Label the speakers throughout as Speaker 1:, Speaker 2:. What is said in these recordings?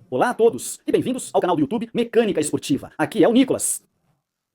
Speaker 1: Olá a todos e bem-vindos ao canal do YouTube Mecânica Esportiva. Aqui é o Nicolas.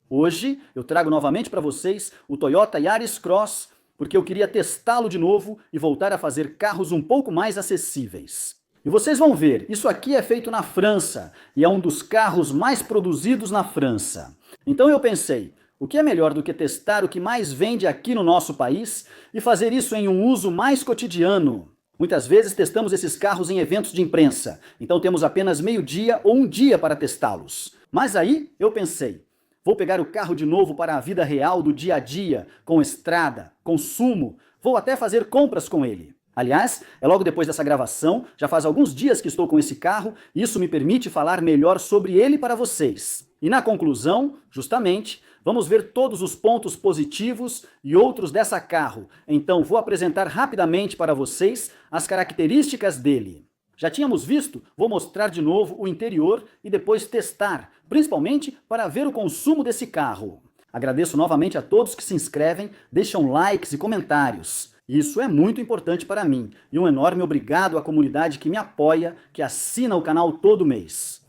Speaker 1: Hoje eu trago novamente para vocês o Toyota Yaris Cross, porque eu queria testá-lo de novo e voltar a fazer carros um pouco mais acessíveis. E vocês vão ver, isso aqui é feito na França e é um dos carros mais produzidos na França. Então eu pensei, o que é melhor do que testar o que mais vende aqui no nosso país e fazer isso em um uso mais cotidiano? Muitas vezes testamos esses carros em eventos de imprensa, então temos apenas meio-dia ou um dia para testá-los. Mas aí eu pensei, vou pegar o carro de novo para a vida real do dia a dia, com estrada, consumo, vou até fazer compras com ele. Aliás, é logo depois dessa gravação, já faz alguns dias que estou com esse carro, e isso me permite falar melhor sobre ele para vocês. E na conclusão, justamente, vamos ver todos os pontos positivos e outros dessa carro. Então vou apresentar rapidamente para vocês as características dele. Já tínhamos visto, vou mostrar de novo o interior e depois testar, principalmente para ver o consumo desse carro. Agradeço novamente a todos que se inscrevem, deixam likes e comentários. Isso é muito importante para mim. E um enorme obrigado à comunidade que me apoia, que assina o canal todo mês.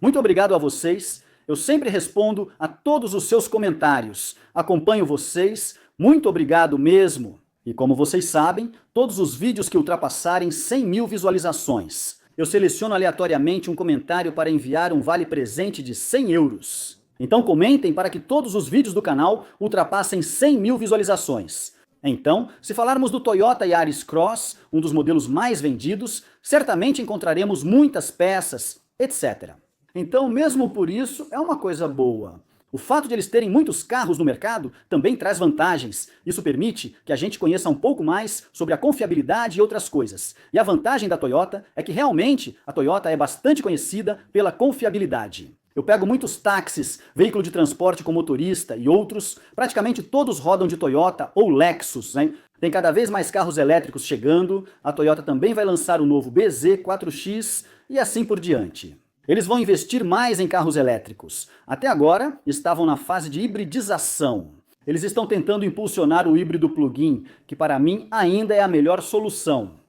Speaker 1: Muito obrigado a vocês. Eu sempre respondo a todos os seus comentários. Acompanho vocês. Muito obrigado mesmo. E como vocês sabem, todos os vídeos que ultrapassarem 100 mil visualizações, eu seleciono aleatoriamente um comentário para enviar um vale-presente de 100 euros. Então comentem para que todos os vídeos do canal ultrapassem 100 mil visualizações. Então, se falarmos do Toyota Yaris Cross, um dos modelos mais vendidos, certamente encontraremos muitas peças, etc. Então, mesmo por isso, é uma coisa boa. O fato de eles terem muitos carros no mercado também traz vantagens. Isso permite que a gente conheça um pouco mais sobre a confiabilidade e outras coisas. E a vantagem da Toyota é que realmente a Toyota é bastante conhecida pela confiabilidade. Eu pego muitos táxis, veículo de transporte com motorista e outros, praticamente todos rodam de Toyota ou Lexus, né? Tem cada vez mais carros elétricos chegando, a Toyota também vai lançar o novo BZ4X e assim por diante. Eles vão investir mais em carros elétricos. Até agora, estavam na fase de hibridização. Eles estão tentando impulsionar o híbrido plug-in, que para mim ainda é a melhor solução.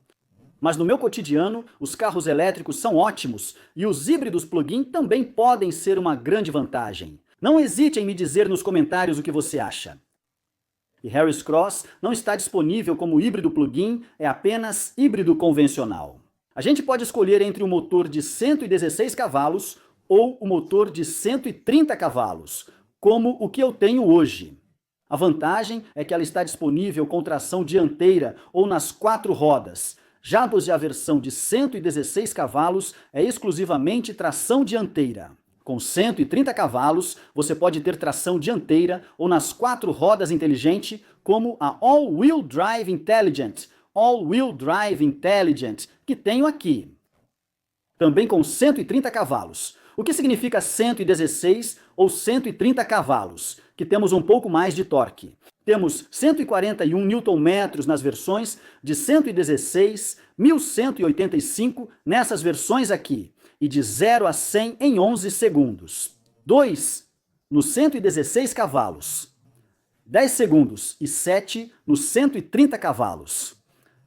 Speaker 1: Mas no meu cotidiano, os carros elétricos são ótimos e os híbridos plug-in também podem ser uma grande vantagem. Não hesite em me dizer nos comentários o que você acha. E Yaris Cross não está disponível como híbrido plug-in, é apenas híbrido convencional. A gente pode escolher entre um motor de 116 cavalos ou o motor de 130 cavalos, como o que eu tenho hoje. A vantagem é que ela está disponível com tração dianteira ou nas 4 rodas. Já a versão de 116 cavalos é exclusivamente tração dianteira. Com 130 cavalos, você pode ter tração dianteira ou nas 4 rodas inteligente, como a All-Wheel Drive Intelligent, que tenho aqui. Também com 130 cavalos. O que significa 116 ou 130 cavalos? Que temos um pouco mais de torque. Temos 141 Nm nas versões de 116, 1185 nessas versões aqui, e de 0 a 100 em 11 segundos. 2 nos 116 cavalos, 10 segundos e 7 nos 130 cavalos.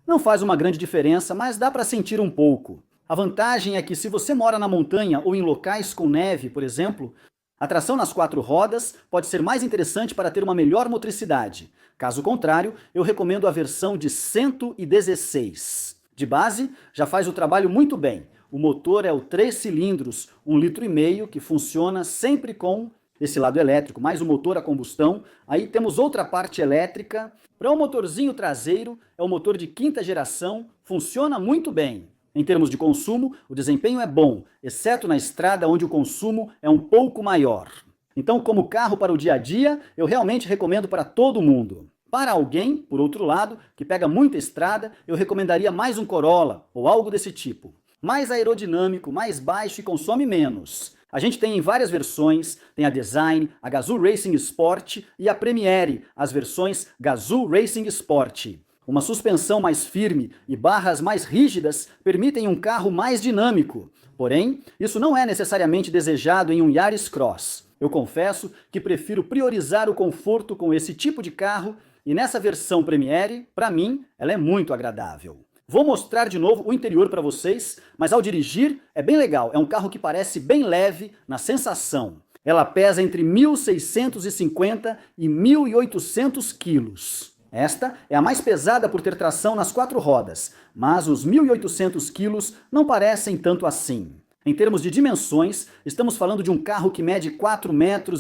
Speaker 1: Não faz uma grande diferença, mas dá para sentir um pouco. A vantagem é que se você mora na montanha ou em locais com neve, por exemplo, a tração nas 4 rodas pode ser mais interessante para ter uma melhor motricidade. Caso contrário, eu recomendo a versão de 116. De base, já faz o trabalho muito bem. O motor é o 3 cilindros, 1,5 litro, que funciona sempre com esse lado elétrico, mais o motor a combustão. Aí temos outra parte elétrica. Para o motorzinho traseiro, é o motor de 5ª geração, funciona muito bem. Em termos de consumo, o desempenho é bom, exceto na estrada onde o consumo é um pouco maior. Então, como carro para o dia a dia, eu realmente recomendo para todo mundo. Para alguém, por outro lado, que pega muita estrada, eu recomendaria mais um Corolla ou algo desse tipo. Mais aerodinâmico, mais baixo e consome menos. A gente tem em várias versões, tem a Design, a Gazoo Racing Sport e a Premiere, as versões Gazoo Racing Sport. Uma suspensão mais firme e barras mais rígidas permitem um carro mais dinâmico. Porém, isso não é necessariamente desejado em um Yaris Cross. Eu confesso que prefiro priorizar o conforto com esse tipo de carro e nessa versão Premiere, para mim, ela é muito agradável. Vou mostrar de novo o interior para vocês, mas ao dirigir é bem legal, é um carro que parece bem leve na sensação. Ela pesa entre 1.650 e 1.800 quilos. Esta é a mais pesada por ter tração nas 4 rodas, mas os 1.800 quilos não parecem tanto assim. Em termos de dimensões, estamos falando de um carro que mede 4,18 metros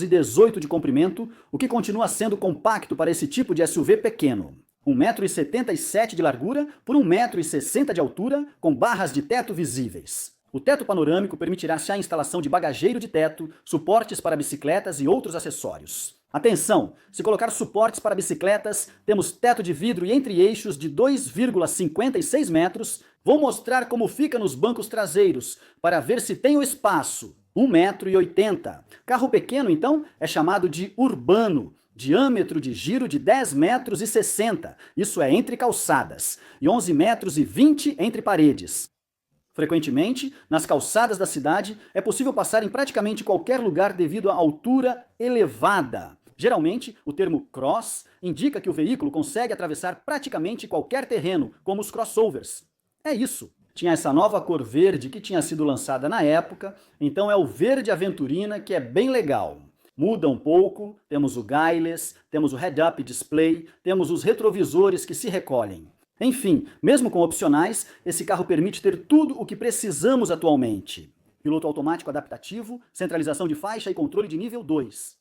Speaker 1: de comprimento, o que continua sendo compacto para esse tipo de SUV pequeno. 1,77 m de largura por 1,60 m de altura, com barras de teto visíveis. O teto panorâmico permitirá a instalação de bagageiro de teto, suportes para bicicletas e outros acessórios. Atenção! Se colocar suportes para bicicletas, temos teto de vidro e entre-eixos de 2,56 metros. Vou mostrar como fica nos bancos traseiros, para ver se tem o espaço. 1,80 m. Carro pequeno, então, é chamado de urbano. Diâmetro de giro de 10,60 metros, isso é entre calçadas, e 11,20 metros entre paredes. Frequentemente, nas calçadas da cidade, é possível passar em praticamente qualquer lugar devido à altura elevada. Geralmente, o termo cross indica que o veículo consegue atravessar praticamente qualquer terreno, como os crossovers. É isso. Tinha essa nova cor verde que tinha sido lançada na época, então é o verde aventurina, que é bem legal. Muda um pouco, temos o guileless, temos o head-up display, temos os retrovisores que se recolhem. Enfim, mesmo com opcionais, esse carro permite ter tudo o que precisamos atualmente. Piloto automático adaptativo, centralização de faixa e controle de nível 2.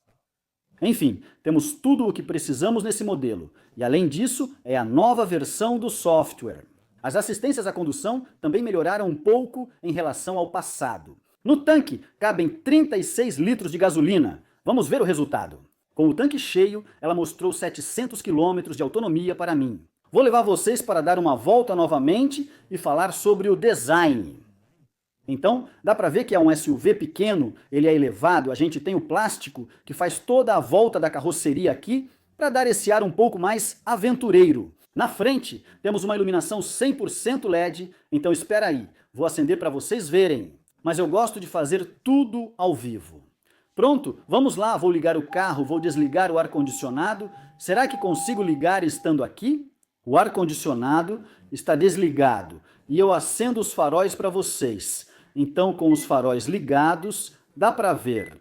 Speaker 1: Enfim, temos tudo o que precisamos nesse modelo. E além disso, é a nova versão do software. As assistências à condução também melhoraram um pouco em relação ao passado. No tanque, cabem 36 litros de gasolina. Vamos ver o resultado. Com o tanque cheio, ela mostrou 700 km de autonomia para mim. Vou levar vocês para dar uma volta novamente e falar sobre o design. Então, dá para ver que é um SUV pequeno, ele é elevado, a gente tem o plástico que faz toda a volta da carroceria aqui para dar esse ar um pouco mais aventureiro. Na frente, temos uma iluminação 100% LED, então espera aí, vou acender para vocês verem. Mas eu gosto de fazer tudo ao vivo. Pronto, vamos lá, vou ligar o carro, vou desligar o ar-condicionado. Será que consigo ligar estando aqui? O ar-condicionado está desligado e eu acendo os faróis para vocês. Então, com os faróis ligados, dá para ver.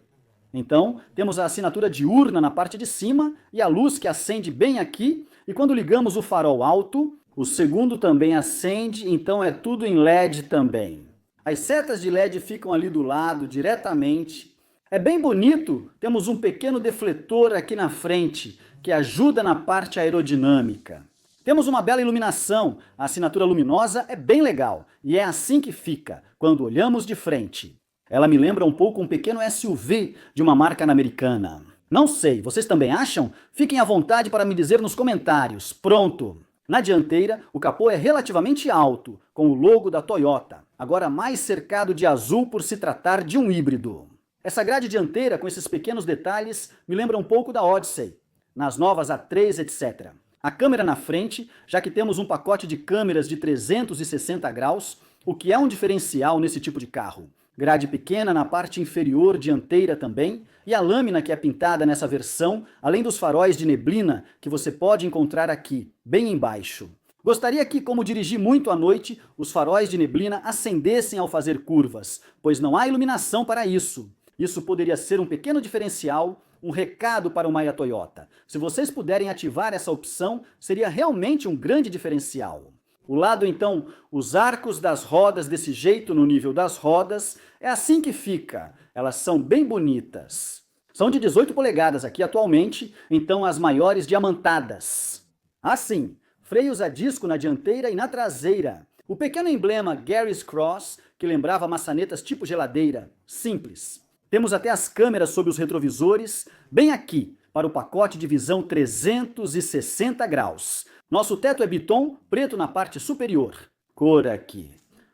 Speaker 1: Então, temos a assinatura diurna na parte de cima e a luz que acende bem aqui. E quando ligamos o farol alto, o segundo também acende, então é tudo em LED também. As setas de LED ficam ali do lado, diretamente. É bem bonito, temos um pequeno defletor aqui na frente, que ajuda na parte aerodinâmica. Temos uma bela iluminação, a assinatura luminosa é bem legal, e é assim que fica, quando olhamos de frente. Ela me lembra um pouco um pequeno SUV de uma marca americana. Não sei, vocês também acham? Fiquem à vontade para me dizer nos comentários. Pronto! Na dianteira, o capô é relativamente alto, com o logo da Toyota, agora mais cercado de azul por se tratar de um híbrido. Essa grade dianteira, com esses pequenos detalhes, me lembra um pouco da Odyssey, nas novas A3, etc. A câmera na frente, já que temos um pacote de câmeras de 360 graus, o que é um diferencial nesse tipo de carro. Grade pequena na parte inferior dianteira também, e a lâmina que é pintada nessa versão, além dos faróis de neblina que você pode encontrar aqui, bem embaixo. Gostaria que, como dirigi muito à noite, os faróis de neblina acendessem ao fazer curvas, pois não há iluminação para isso. Isso poderia ser um pequeno diferencial, um recado para o Maya Toyota. Se vocês puderem ativar essa opção, seria realmente um grande diferencial. O lado, então, os arcos das rodas desse jeito no nível das rodas, é assim que fica. Elas são bem bonitas. São de 18 polegadas aqui atualmente, então as maiores diamantadas. Assim, freios a disco na dianteira e na traseira. O pequeno emblema Gary's Cross, que lembrava maçanetas tipo geladeira, simples. Temos até as câmeras sob os retrovisores, bem aqui, para o pacote de visão 360 graus. Nosso teto é Biton, preto na parte superior. Cor aqui.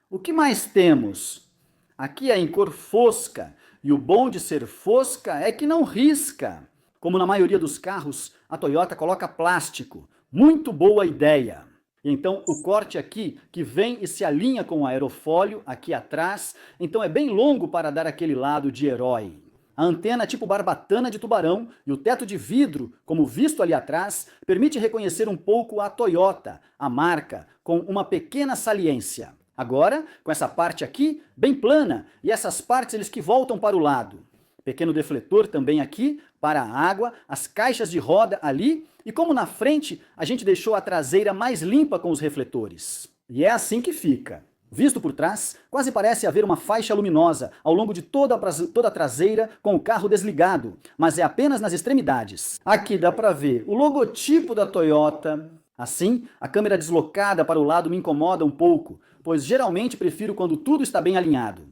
Speaker 1: O que mais temos? Aqui é em cor fosca, e o bom de ser fosca é que não risca. Como na maioria dos carros, a Toyota coloca plástico. Muito boa ideia! Então o corte aqui, que vem e se alinha com o aerofólio aqui atrás, então é bem longo para dar aquele lado de herói. A antena tipo barbatana de tubarão e o teto de vidro, como visto ali atrás, permite reconhecer um pouco a Toyota, a marca, com uma pequena saliência. Agora, com essa parte aqui, bem plana, e essas partes eles que voltam para o lado. Pequeno defletor também aqui, para a água, as caixas de roda ali, e como na frente, a gente deixou a traseira mais limpa com os refletores. E é assim que fica. Visto por trás, quase parece haver uma faixa luminosa ao longo de toda a traseira com o carro desligado, mas é apenas nas extremidades. Aqui dá para ver o logotipo da Toyota. Assim, a câmera deslocada para o lado me incomoda um pouco, pois geralmente prefiro quando tudo está bem alinhado.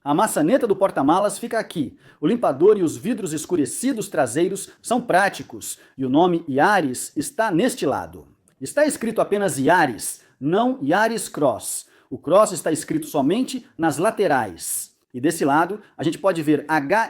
Speaker 1: A maçaneta do porta-malas fica aqui. O limpador e os vidros escurecidos traseiros são práticos, e o nome Yaris está neste lado. Está escrito apenas Yaris, não Yaris Cross. O Cross está escrito somente nas laterais. E desse lado, a gente pode ver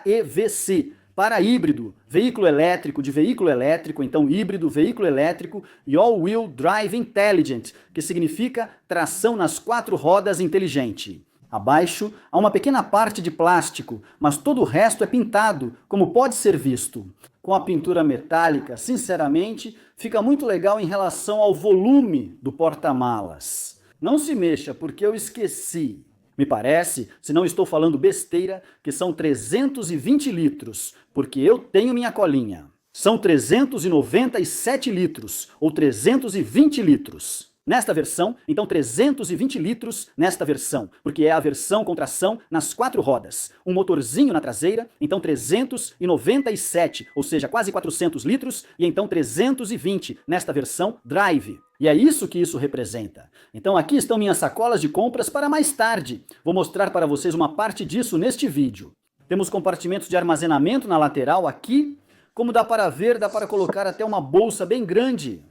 Speaker 1: HEVC, para híbrido, veículo elétrico de veículo elétrico, então híbrido, veículo elétrico, e All-Wheel Drive Intelligent, que significa tração nas 4 rodas inteligente. Abaixo, há uma pequena parte de plástico, mas todo o resto é pintado, como pode ser visto. Com a pintura metálica, sinceramente, fica muito legal em relação ao volume do porta-malas. Não se mexa, porque eu esqueci. Me parece, se não estou falando besteira, que são 320 litros, porque eu tenho minha colinha. São 397 litros, ou 320 litros. Nesta versão, então 320 litros nesta versão, porque é a versão com tração nas 4 rodas. Um motorzinho na traseira, então 397, ou seja, quase 400 litros, e então 320 nesta versão Drive. E é isso que isso representa. Então aqui estão minhas sacolas de compras para mais tarde. Vou mostrar para vocês uma parte disso neste vídeo. Temos compartimentos de armazenamento na lateral aqui. Como dá para ver, dá para colocar até uma bolsa bem grande.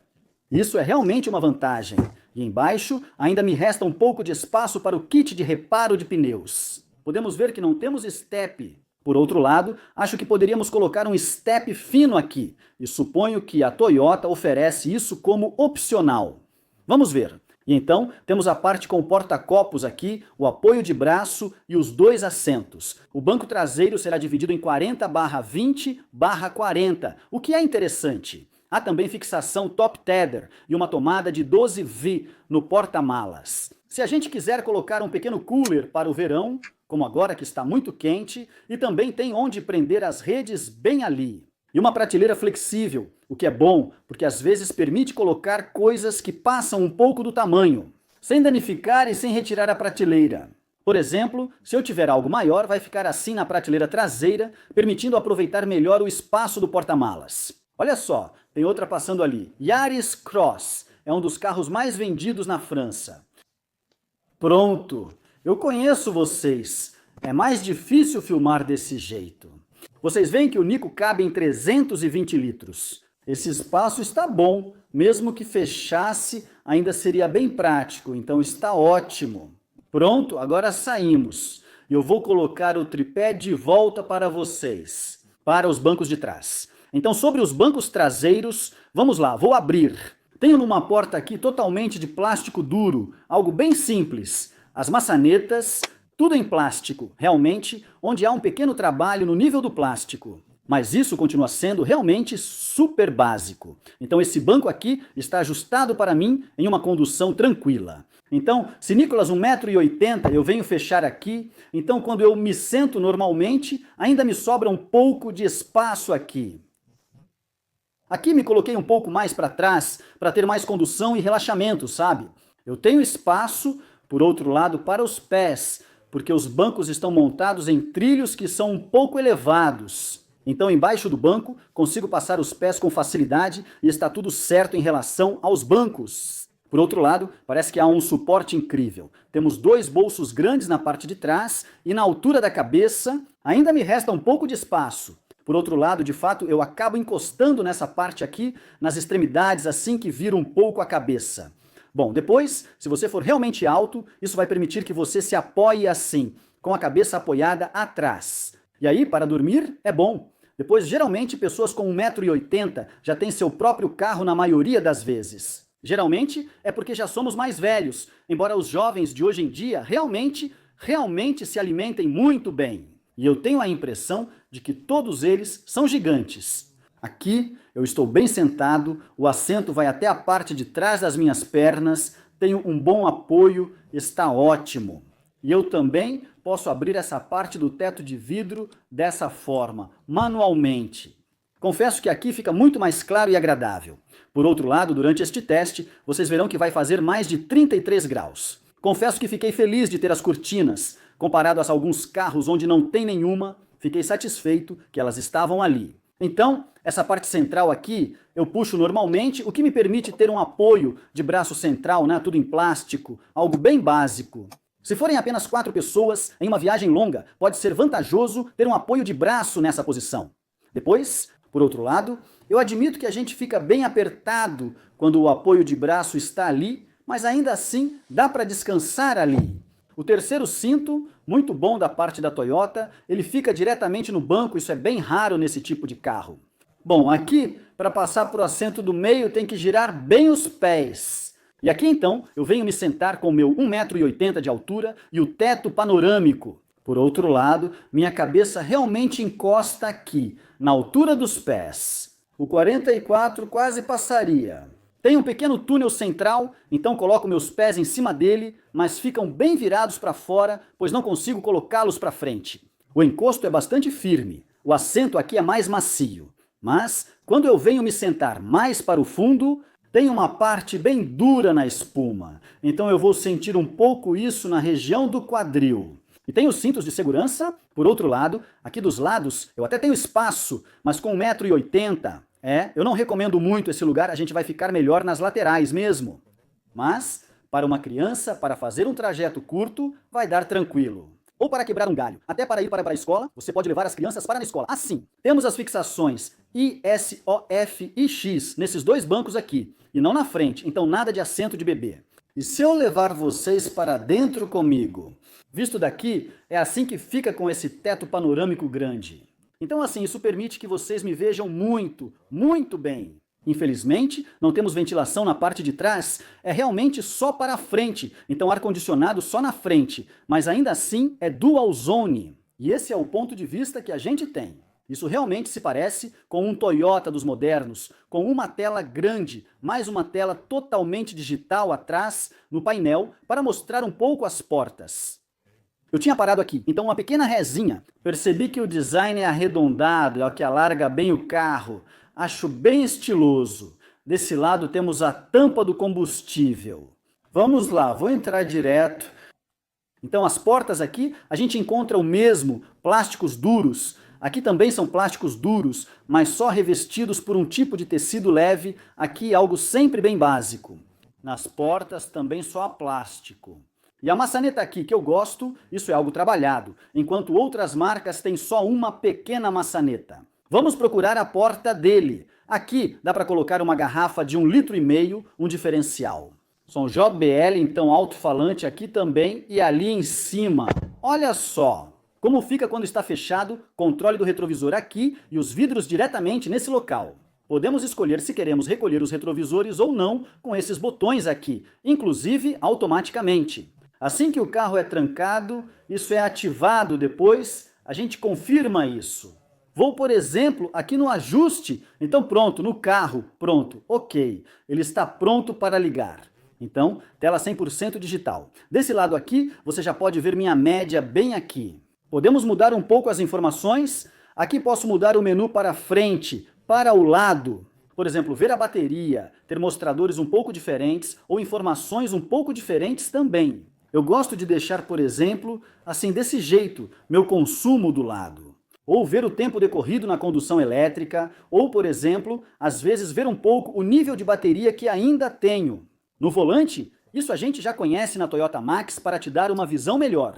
Speaker 1: Isso é realmente uma vantagem. E embaixo ainda me resta um pouco de espaço para o kit de reparo de pneus. Podemos ver que não temos step. Por outro lado, acho que poderíamos colocar um step fino aqui. E suponho que a Toyota oferece isso como opcional. Vamos ver. E então, temos a parte com o porta-copos aqui, o apoio de braço e os 2 assentos. O banco traseiro será dividido em 40/20/40, o que é interessante. Há também fixação top tether e uma tomada de 12V no porta-malas. Se a gente quiser colocar um pequeno cooler para o verão, como agora que está muito quente, e também tem onde prender as redes bem ali. E uma prateleira flexível, o que é bom, porque às vezes permite colocar coisas que passam um pouco do tamanho, sem danificar e sem retirar a prateleira. Por exemplo, se eu tiver algo maior, vai ficar assim na prateleira traseira, permitindo aproveitar melhor o espaço do porta-malas. Olha só, tem outra passando ali. Yaris Cross é um dos carros mais vendidos na França. Pronto, eu conheço vocês. É mais difícil filmar desse jeito. Vocês veem que o Nico cabe em 320 litros. Esse espaço está bom, mesmo que fechasse, ainda seria bem prático, então está ótimo. Pronto, agora saímos. Eu vou colocar o tripé de volta para vocês, para os bancos de trás. Então, sobre os bancos traseiros, vamos lá, vou abrir. Tenho uma porta aqui totalmente de plástico duro, algo bem simples. As maçanetas, tudo em plástico, realmente, onde há um pequeno trabalho no nível do plástico. Mas isso continua sendo realmente super básico. Então esse banco aqui está ajustado para mim em uma condução tranquila. Então, se Nicolas 1,80 m, eu venho fechar aqui, então quando eu me sento normalmente, ainda me sobra um pouco de espaço aqui. Aqui me coloquei um pouco mais para trás, para ter mais condução e relaxamento, sabe? Eu tenho espaço, por outro lado, para os pés, porque os bancos estão montados em trilhos que são um pouco elevados. Então, embaixo do banco, consigo passar os pés com facilidade e está tudo certo em relação aos bancos. Por outro lado, parece que há um suporte incrível. Temos 2 bolsos grandes na parte de trás e na altura da cabeça ainda me resta um pouco de espaço. Por outro lado, de fato, eu acabo encostando nessa parte aqui, nas extremidades, assim que viro um pouco a cabeça. Bom, depois, se você for realmente alto, isso vai permitir que você se apoie assim, com a cabeça apoiada atrás. E aí, para dormir, é bom. Depois, geralmente, pessoas com 1,80 m já têm seu próprio carro na maioria das vezes. Geralmente, é porque já somos mais velhos, embora os jovens de hoje em dia realmente se alimentem muito bem. E eu tenho a impressão de que todos eles são gigantes. Aqui eu estou bem sentado, o assento vai até a parte de trás das minhas pernas, tenho um bom apoio, está ótimo. E eu também posso abrir essa parte do teto de vidro dessa forma, manualmente. Confesso que aqui fica muito mais claro e agradável. Por outro lado, durante este teste, vocês verão que vai fazer mais de 33 graus. Confesso que fiquei feliz de ter as cortinas. Comparado a alguns carros onde não tem nenhuma, fiquei satisfeito que elas estavam ali. Então, essa parte central aqui, eu puxo normalmente, o que me permite ter um apoio de braço central, né, tudo em plástico, algo bem básico. Se forem apenas 4 pessoas, em uma viagem longa, pode ser vantajoso ter um apoio de braço nessa posição. Depois, por outro lado, eu admito que a gente fica bem apertado quando o apoio de braço está ali, mas ainda assim dá para descansar ali. O terceiro cinto, muito bom da parte da Toyota, ele fica diretamente no banco, isso é bem raro nesse tipo de carro. Bom, aqui, para passar para o assento do meio, tem que girar bem os pés. E aqui então, eu venho me sentar com o meu 1,80 m de altura e o teto panorâmico. Por outro lado, minha cabeça realmente encosta aqui, na altura dos pés. O 44 quase passaria. Tem um pequeno túnel central, então coloco meus pés em cima dele, mas ficam bem virados para fora, pois não consigo colocá-los para frente. O encosto é bastante firme, o assento aqui é mais macio. Mas, quando eu venho me sentar mais para o fundo, tem uma parte bem dura na espuma. Então eu vou sentir um pouco isso na região do quadril. E tem os cintos de segurança, por outro lado, aqui dos lados eu até tenho espaço, mas com 1,80 m, eu não recomendo muito esse lugar, a gente vai ficar melhor nas laterais mesmo. Mas, para uma criança, para fazer um trajeto curto, vai dar tranquilo. Ou para quebrar um galho, até para ir para a escola, você pode levar as crianças para a escola. Assim, temos as fixações I, S, O, F e X nesses 2 bancos aqui, e não na frente, então nada de assento de bebê. E se eu levar vocês para dentro comigo? Visto daqui, é assim que fica com esse teto panorâmico grande. Então assim, isso permite que vocês me vejam muito, muito bem. Infelizmente, não temos ventilação na parte de trás, é realmente só para a frente, então ar-condicionado só na frente, mas ainda assim é dual zone. E esse é o ponto de vista que a gente tem. Isso realmente se parece com um Toyota dos modernos, com uma tela grande, mais uma tela totalmente digital atrás, no painel, para mostrar um pouco as portas. Eu tinha parado aqui, então uma pequena rezinha. Percebi que o design é arredondado, é o que alarga bem o carro. Acho bem estiloso. Desse lado temos a tampa do combustível. Vamos lá, vou entrar direto. Então as portas aqui, a gente encontra o mesmo, plásticos duros. Aqui também são plásticos duros, mas só revestidos por um tipo de tecido leve. Aqui algo sempre bem básico. Nas portas também só há plástico. E a maçaneta aqui que eu gosto, isso é algo trabalhado, enquanto outras marcas têm só uma pequena maçaneta. Vamos procurar a porta dele. Aqui dá para colocar uma garrafa de 1,5 litro, um diferencial. Som JBL, então alto-falante aqui também e ali em cima. Olha só como fica quando está fechado, controle do retrovisor aqui e os vidros diretamente nesse local. Podemos escolher se queremos recolher os retrovisores ou não com esses botões aqui, inclusive automaticamente. Assim que o carro é trancado, isso é ativado depois, a gente confirma isso. Vou, por exemplo, aqui no ajuste, então pronto, no carro, pronto, ok. Ele está pronto para ligar. Então, tela 100% digital. Desse lado aqui, você já pode ver minha média bem aqui. Podemos mudar um pouco as informações. Aqui posso mudar o menu para frente, para o lado. Por exemplo, ver a bateria, ter mostradores um pouco diferentes ou informações um pouco diferentes também. Eu gosto de deixar, por exemplo, assim desse jeito, meu consumo do lado. Ou ver o tempo decorrido na condução elétrica, ou, por exemplo, às vezes ver um pouco o nível de bateria que ainda tenho. No volante, isso a gente já conhece na Toyota Max para te dar uma visão melhor.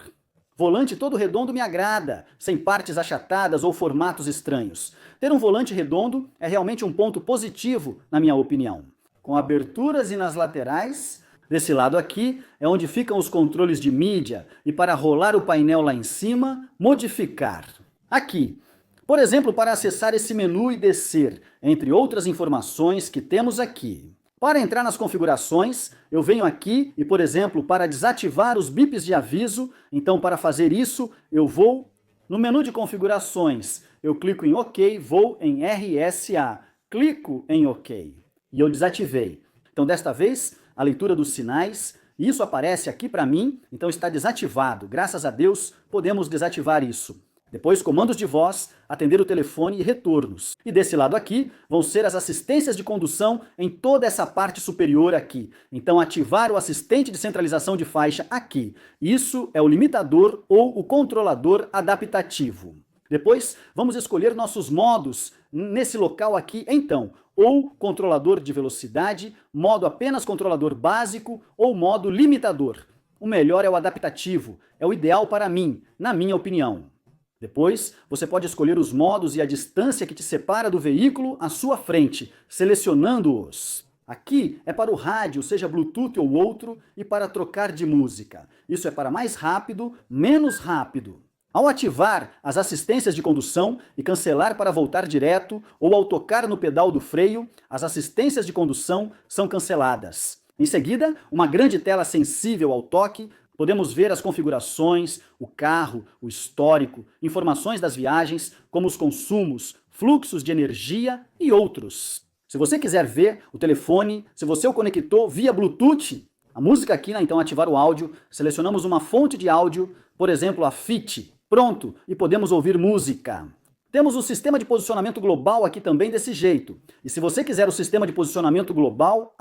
Speaker 1: Volante todo redondo me agrada, sem partes achatadas ou formatos estranhos. Ter um volante redondo é realmente um ponto positivo, na minha opinião. Com aberturas e nas laterais. Desse lado aqui é onde ficam os controles de mídia e para rolar o painel lá em cima, modificar. Aqui, por exemplo, para acessar esse menu e descer, entre outras informações que temos aqui. Para entrar nas configurações, eu venho aqui e, por exemplo, para desativar os bips de aviso, então para fazer isso, eu vou No menu de configurações, eu clico em OK, vou em RSA, clico em OK e eu desativei. Então, desta vez, a leitura dos sinais, isso aparece aqui para mim, então está desativado. Graças a Deus, podemos desativar isso. Depois, comandos de voz, atender o telefone e retornos. E desse lado aqui, vão ser as assistências de condução em toda essa parte superior aqui. Então, ativar o assistente de centralização de faixa aqui. Isso é o limitador ou o controlador adaptativo. Depois, vamos escolher nossos modos nesse local aqui, então, ou controlador de velocidade, modo apenas controlador básico ou modo limitador. O melhor é o adaptativo, é o ideal para mim, na minha opinião. Depois, você pode escolher os modos e a distância que te separa do veículo à sua frente, selecionando-os. Aqui é para o rádio, seja Bluetooth ou outro, e para trocar de música. Isso é para mais rápido, menos rápido. Ao ativar as assistências de condução e cancelar para voltar direto, ou ao tocar no pedal do freio, as assistências de condução são canceladas. Em seguida, uma grande tela sensível ao toque. Podemos ver as configurações, o carro, o histórico, informações das viagens, como os consumos, fluxos de energia e outros. Se você quiser ver o telefone, se você o conectou via Bluetooth, a música aqui, então ativar o áudio, selecionamos uma fonte de áudio, por exemplo a FIT, pronto, e podemos ouvir música. Temos o sistema de posicionamento global aqui também desse jeito. E se você quiser o sistema de posicionamento global,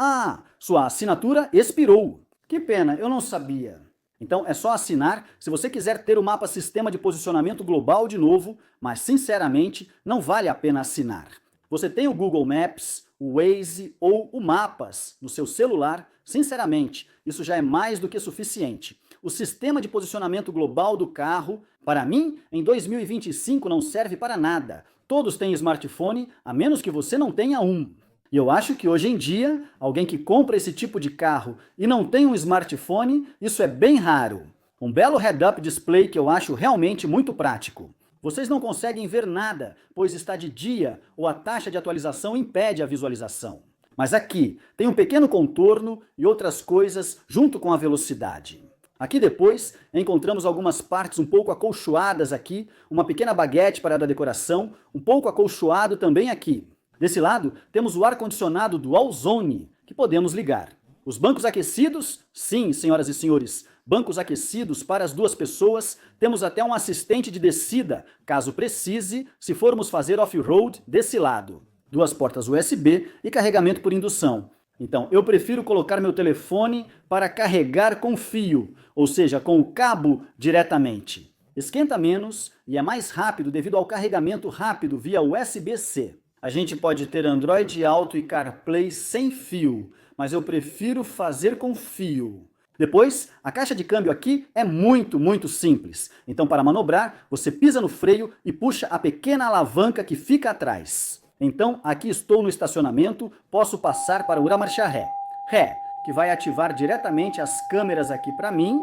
Speaker 1: sua assinatura expirou. Que pena, eu não sabia. Então é só assinar se você quiser ter o mapa sistema de posicionamento global de novo, mas sinceramente não vale a pena assinar. Você tem o Google Maps, o Waze ou o Mapas no seu celular, sinceramente, isso já é mais do que suficiente. O sistema de posicionamento global do carro, para mim, em 2025 não serve para nada. Todos têm smartphone, a menos que você não tenha um. E eu acho que hoje em dia, alguém que compra esse tipo de carro e não tem um smartphone, isso é bem raro. Um belo head-up display que eu acho realmente muito prático. Vocês não conseguem ver nada, pois está de dia ou a taxa de atualização impede a visualização. Mas aqui tem um pequeno contorno e outras coisas junto com a velocidade. Aqui depois encontramos algumas partes um pouco acolchoadas aqui, uma pequena baguete para a decoração, um pouco acolchoado também aqui. Desse lado, temos o ar-condicionado Dual Zone, que podemos ligar. Os bancos aquecidos, sim, senhoras e senhores, bancos aquecidos para as duas pessoas. Temos até um assistente de descida, caso precise, se formos fazer off-road desse lado. Duas portas USB e carregamento por indução. Então, eu prefiro colocar meu telefone para carregar com fio, ou seja, com o cabo diretamente. Esquenta menos e é mais rápido devido ao carregamento rápido via USB-C. A gente pode ter Android Auto e CarPlay sem fio, mas eu prefiro fazer com fio. Depois, a caixa de câmbio aqui é muito simples. Então, para manobrar, você pisa no freio e puxa a pequena alavanca que fica atrás. Então, aqui estou no estacionamento, posso passar para o marcha ré. Ré, que vai ativar diretamente as câmeras aqui para mim.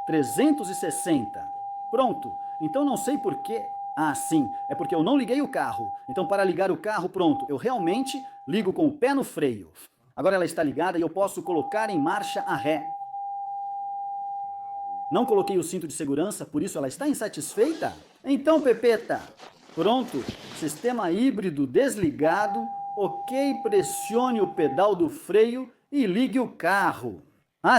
Speaker 1: 360. Pronto. Então, não sei por quê. Sim, é porque eu não liguei o carro. Então, para ligar o carro, pronto, eu realmente ligo com o pé no freio. Agora ela está ligada e eu posso colocar em marcha a ré. Não coloquei o cinto de segurança, por isso ela está insatisfeita? Então, Pepeta, pronto, sistema híbrido desligado, ok, pressione o pedal do freio e ligue o carro.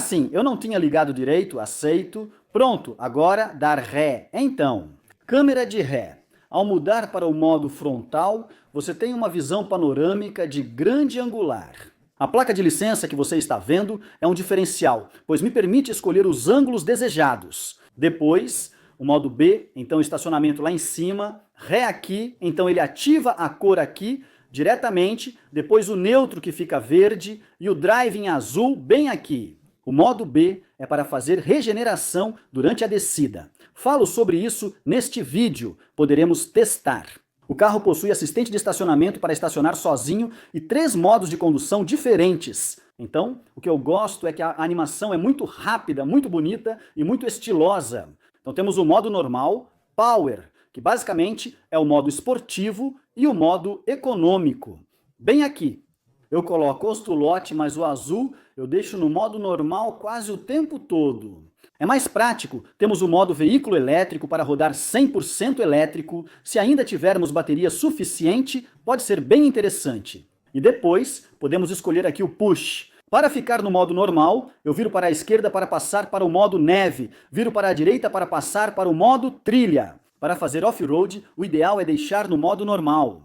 Speaker 1: Sim, eu não tinha ligado direito, aceito. Pronto, agora dar ré. Então, câmera de ré. Ao mudar para o modo frontal, você tem uma visão panorâmica de grande angular. A placa de licença que você está vendo é um diferencial, pois me permite escolher os ângulos desejados. Depois, o modo B, então estacionamento lá em cima, ré aqui, então ele ativa a cor aqui diretamente, depois o neutro que fica verde e o drive em azul bem aqui. O modo B é para fazer regeneração durante a descida. Falo sobre isso neste vídeo, poderemos testar. O carro possui assistente de estacionamento para estacionar sozinho e 3 modos de condução diferentes. Então, o que eu gosto é que a animação é muito rápida, muito bonita e muito estilosa. Então temos o modo normal, Power, que basicamente é o modo esportivo e o modo econômico. Bem aqui, eu coloco o ostulote, mas o azul eu deixo no modo normal quase o tempo todo. É mais prático, temos o modo veículo elétrico para rodar 100% elétrico. Se ainda tivermos bateria suficiente, pode ser bem interessante. E depois, podemos escolher aqui o push. Para ficar no modo normal, eu viro para a esquerda para passar para o modo neve, viro para a direita para passar para o modo trilha. Para fazer off-road, o ideal é deixar no modo normal.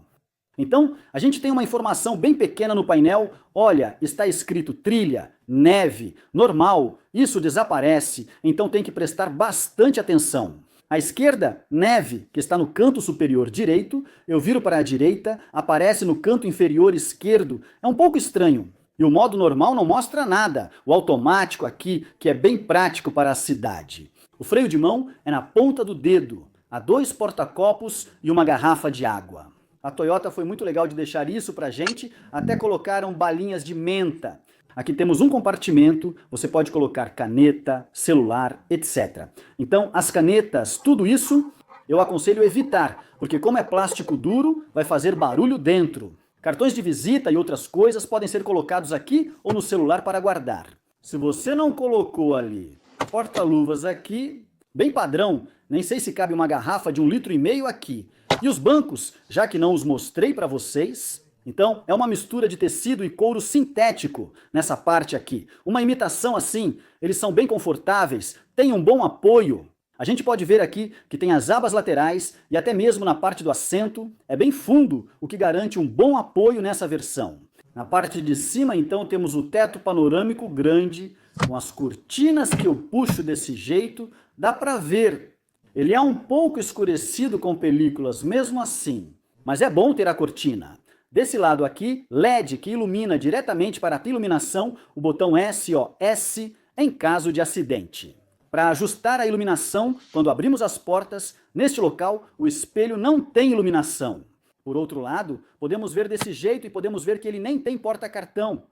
Speaker 1: Então, a gente tem uma informação bem pequena no painel. Olha, está escrito trilha, neve, normal. Isso desaparece, então tem que prestar bastante atenção. À esquerda, neve, que está no canto superior direito. Eu viro para a direita, aparece no canto inferior esquerdo. É um pouco estranho. E o modo normal não mostra nada. O automático aqui, que é bem prático para a cidade. O freio de mão é na ponta do dedo. Há 2 porta-copos e uma garrafa de água. A Toyota foi muito legal de deixar isso pra gente, até colocaram balinhas de menta. Aqui temos um compartimento, você pode colocar caneta, celular, etc. Então, as canetas, tudo isso, eu aconselho evitar, porque como é plástico duro, vai fazer barulho dentro. Cartões de visita e outras coisas podem ser colocados aqui ou no celular para guardar. Se você não colocou ali porta-luvas aqui, bem padrão, nem sei se cabe uma garrafa de 1,5 litro aqui. E os bancos, já que não os mostrei para vocês, então é uma mistura de tecido e couro sintético nessa parte aqui. Uma imitação assim, eles são bem confortáveis, têm um bom apoio. A gente pode ver aqui que tem as abas laterais e até mesmo na parte do assento, é bem fundo, o que garante um bom apoio nessa versão. Na parte de cima, então, temos o teto panorâmico grande, com as cortinas que eu puxo desse jeito, dá para ver. Ele é um pouco escurecido com películas, mesmo assim, mas é bom ter a cortina. Desse lado aqui, LED que ilumina diretamente para a iluminação, o botão SOS em caso de acidente. Para ajustar a iluminação, quando abrimos as portas, neste local o espelho não tem iluminação. Por outro lado, podemos ver desse jeito e podemos ver que ele nem tem porta-cartão.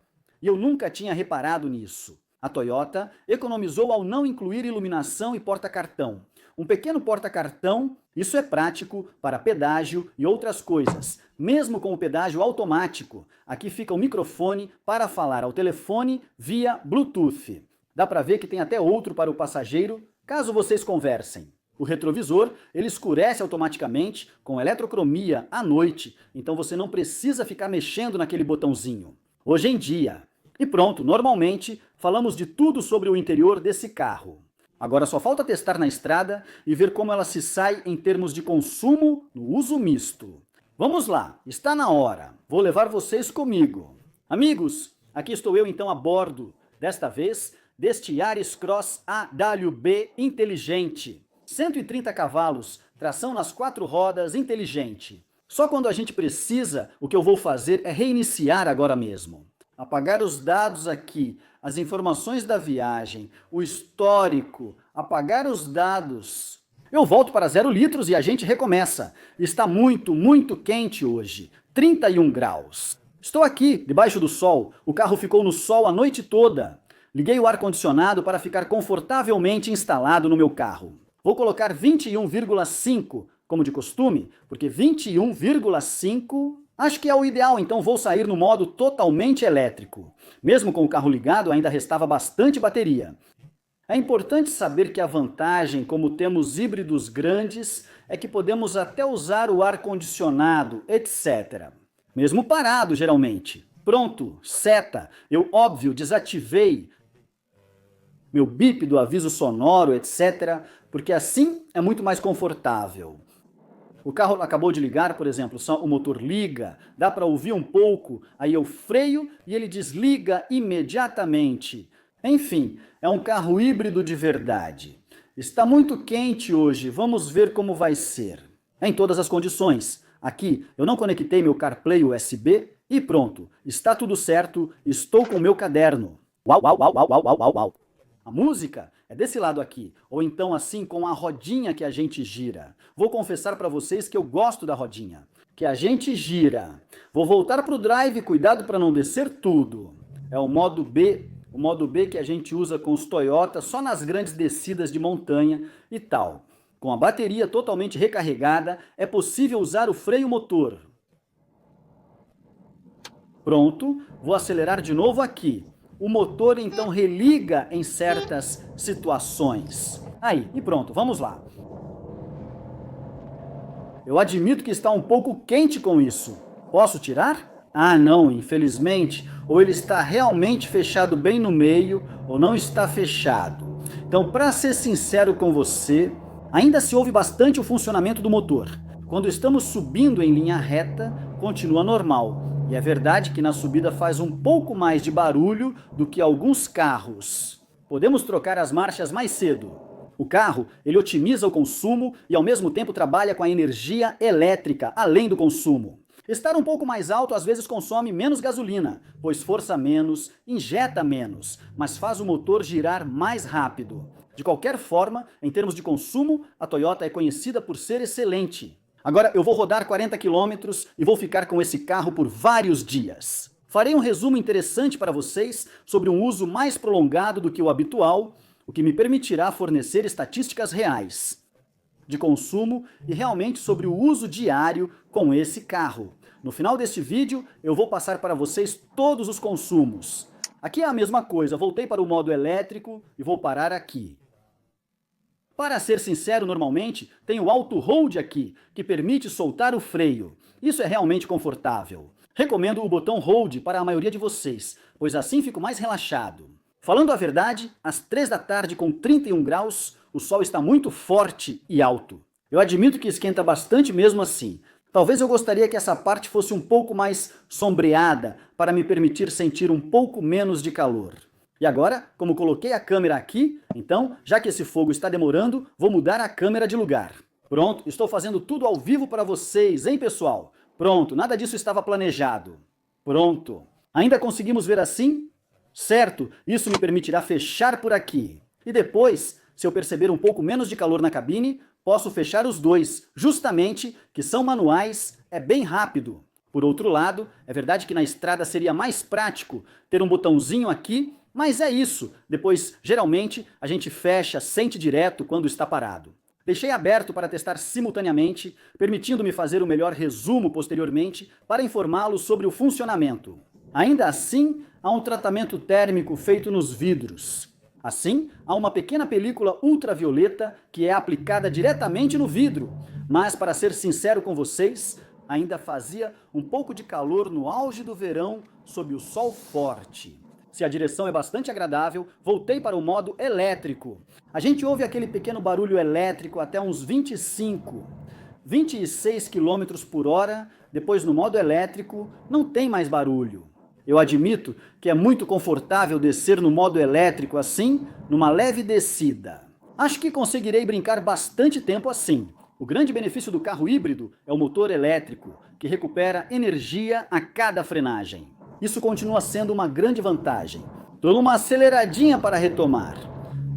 Speaker 1: E eu nunca tinha reparado nisso. A Toyota economizou ao não incluir iluminação e porta-cartão. Um pequeno porta-cartão, isso é prático para pedágio e outras coisas, mesmo com o pedágio automático. Aqui fica o microfone para falar ao telefone via Bluetooth. Dá para ver que tem até outro para o passageiro, caso vocês conversem. O retrovisor, ele escurece automaticamente com eletrocromia à noite, então você não precisa ficar mexendo naquele botãozinho. Hoje em dia. E pronto, normalmente falamos de tudo sobre o interior desse carro. Agora só falta testar na estrada e ver como ela se sai em termos de consumo no uso misto. Vamos lá, está na hora. Vou levar vocês comigo. Amigos, aqui estou eu então a bordo, desta vez, deste Yaris Cross AWB inteligente. 130 cavalos, tração nas 4 rodas, inteligente. Só quando a gente precisa, o que eu vou fazer é reiniciar agora mesmo. Apagar os dados aqui, as informações da viagem, o histórico, apagar os dados. Eu volto para 0 litros e a gente recomeça. Está muito, muito quente hoje, 31 graus. Estou aqui, debaixo do sol, o carro ficou no sol a noite toda. Liguei o ar-condicionado para ficar confortavelmente instalado no meu carro. Vou colocar 21,5, como de costume, porque 21,5... acho que é o ideal, então vou sair no modo totalmente elétrico. Mesmo com o carro ligado, ainda restava bastante bateria. É importante saber que a vantagem, como temos híbridos grandes, é que podemos até usar o ar-condicionado, etc. Mesmo parado, geralmente. Pronto, seta. Eu, óbvio, desativei meu bip do aviso sonoro, etc. Porque assim é muito mais confortável. O carro acabou de ligar, por exemplo, só o motor liga, dá para ouvir um pouco, aí eu freio e ele desliga imediatamente. Enfim, é um carro híbrido de verdade. Está muito quente hoje, vamos ver como vai ser. Em todas as condições. Aqui eu não conectei meu CarPlay USB e pronto, está tudo certo, estou com o meu caderno. Uau, uau, uau, uau, uau, uau, uau. A música é desse lado aqui, ou então assim com a rodinha que a gente gira. Vou confessar para vocês que eu gosto da rodinha, que a gente gira. Vou voltar para o drive, cuidado para não descer tudo. É o modo B que a gente usa com os Toyota só nas grandes descidas de montanha e tal. Com a bateria totalmente recarregada, é possível usar o freio motor. Pronto, vou acelerar de novo aqui. o motor então religa em certas situações. Aí, e pronto, vamos lá. Eu admito que está um pouco quente com isso. Posso tirar? Ah, não, infelizmente. Ou ele está realmente fechado bem no meio, ou não está fechado. Então, para ser sincero com você, ainda se ouve bastante o funcionamento do motor. Quando estamos subindo em linha reta, continua normal. E é verdade que na subida faz um pouco mais de barulho do que alguns carros. Podemos trocar as marchas mais cedo. O carro, ele otimiza o consumo e ao mesmo tempo trabalha com a energia elétrica, além do consumo. Estar um pouco mais alto às vezes consome menos gasolina, pois força menos, injeta menos, mas faz o motor girar mais rápido. De qualquer forma, em termos de consumo, a Toyota é conhecida por ser excelente. Agora eu vou rodar 40 km e vou ficar com esse carro por vários dias. Farei um resumo interessante para vocês sobre um uso mais prolongado do que o habitual, o que me permitirá fornecer estatísticas reais de consumo e realmente sobre o uso diário com esse carro. No final deste vídeo, eu vou passar para vocês todos os consumos. Aqui é a mesma coisa, voltei para o modo elétrico e vou parar aqui. Para ser sincero, normalmente, tem o Auto Hold aqui, que permite soltar o freio. Isso é realmente confortável. Recomendo o botão Hold para a maioria de vocês, pois assim fico mais relaxado. Falando a verdade, às 3 da tarde com 31 graus, o sol está muito forte e alto. Eu admito que esquenta bastante mesmo assim. Talvez eu gostaria que essa parte fosse um pouco mais sombreada, para me permitir sentir um pouco menos de calor. E agora, como coloquei a câmera aqui, então, já que esse fogo está demorando, vou mudar a câmera de lugar. Pronto, estou fazendo tudo ao vivo para vocês, hein, pessoal? Pronto, nada disso estava planejado. Pronto. Ainda conseguimos ver assim? Certo, isso me permitirá fechar por aqui. E depois, se eu perceber um pouco menos de calor na cabine, posso fechar os dois, justamente que são manuais, é bem rápido. Por outro lado, é verdade que na estrada seria mais prático ter um botãozinho aqui, mas é isso. Depois, geralmente, a gente fecha, sente direto quando está parado. Deixei aberto para testar simultaneamente, permitindo-me fazer o melhor resumo posteriormente para informá-los sobre o funcionamento. Ainda assim, há um tratamento térmico feito nos vidros. Assim, há uma pequena película ultravioleta que é aplicada diretamente no vidro. Mas, para ser sincero com vocês, ainda fazia um pouco de calor no auge do verão sob o sol forte. Se a direção é bastante agradável, voltei para o modo elétrico. A gente ouve aquele pequeno barulho elétrico até uns 26 km por hora, depois no modo elétrico não tem mais barulho. Eu admito que é muito confortável descer no modo elétrico assim, numa leve descida. Acho que conseguirei brincar bastante tempo assim. O grande benefício do carro híbrido é o motor elétrico, que recupera energia a cada frenagem. Isso continua sendo uma grande vantagem. Dou uma aceleradinha para retomar.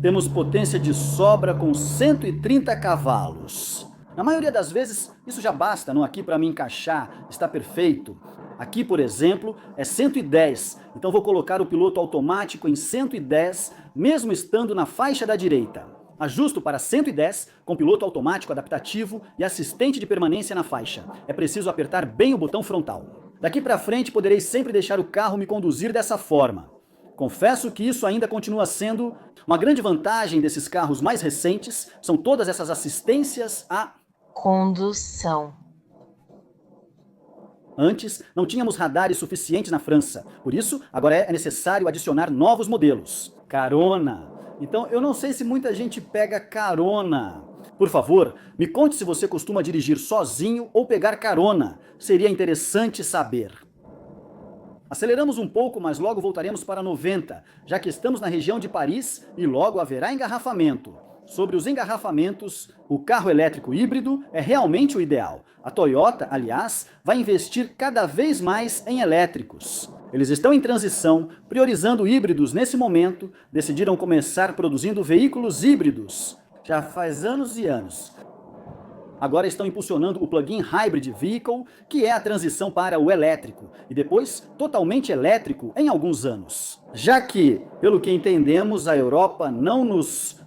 Speaker 1: Temos potência de sobra com 130 cavalos. Na maioria das vezes, isso já basta, não aqui para me encaixar, está perfeito. Aqui, por exemplo, é 110, então vou colocar o piloto automático em 110, mesmo estando na faixa da direita. Ajusto para 110 com piloto automático adaptativo e assistente de permanência na faixa. É preciso apertar bem o botão frontal. Daqui para frente poderei sempre deixar o carro me conduzir dessa forma. Confesso que isso ainda continua sendo uma grande vantagem desses carros mais recentes, são todas essas assistências à
Speaker 2: condução.
Speaker 1: Antes, não tínhamos radares suficientes na França, por isso, agora é necessário adicionar novos modelos. Carona. Então, eu não sei se muita gente pega carona. Por favor, me conte se você costuma dirigir sozinho ou pegar carona. Seria interessante saber. Aceleramos um pouco, mas logo voltaremos para 90, já que estamos na região de Paris e logo haverá engarrafamento. Sobre os engarrafamentos, o carro elétrico híbrido é realmente o ideal. A Toyota, aliás, vai investir cada vez mais em elétricos. Eles estão em transição, priorizando híbridos nesse momento, decidiram começar produzindo veículos híbridos. Já faz anos e anos. Agora estão impulsionando o Plug-in Hybrid Vehicle, que é a transição para o elétrico, e depois totalmente elétrico em alguns anos. Já que, pelo que entendemos, a Europa não nos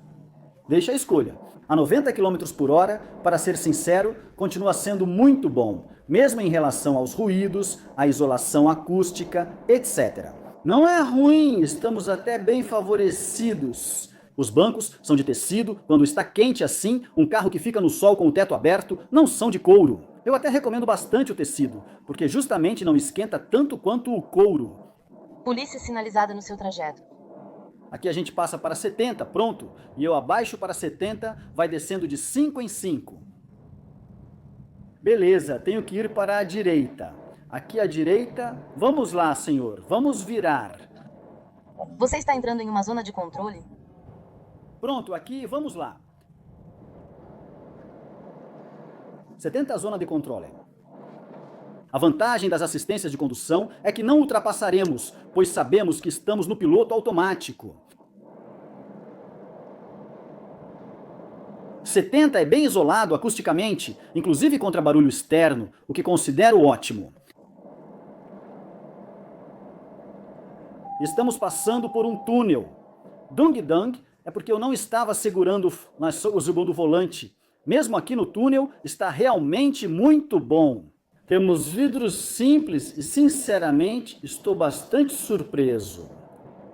Speaker 1: deixa a escolha. A 90 km por hora, para ser sincero, continua sendo muito bom, mesmo em relação aos ruídos, à isolação acústica, etc. Não é ruim, estamos até bem favorecidos. Os bancos são de tecido, quando está quente assim, um carro que fica no sol com o teto aberto, não são de couro. Eu até recomendo bastante o tecido, porque justamente não esquenta tanto quanto o couro.
Speaker 2: Polícia sinalizada no seu trajeto.
Speaker 1: Aqui a gente passa para 70, pronto, e eu abaixo para 70, vai descendo de 5 em 5. Beleza, tenho que ir para a direita. Aqui à direita, vamos lá, senhor, vamos virar.
Speaker 2: Você está entrando em uma zona de controle?
Speaker 1: Pronto, aqui, vamos lá. 70 zona de controle. A vantagem das assistências de condução é que não ultrapassaremos, pois sabemos que estamos no piloto automático. 70 é bem isolado acusticamente, inclusive contra barulho externo, o que considero ótimo. Estamos passando por um túnel. Dung-dung é porque eu não estava segurando o segundo volante. Mesmo aqui no túnel, está realmente muito bom. Temos vidros simples e, sinceramente, estou bastante surpreso.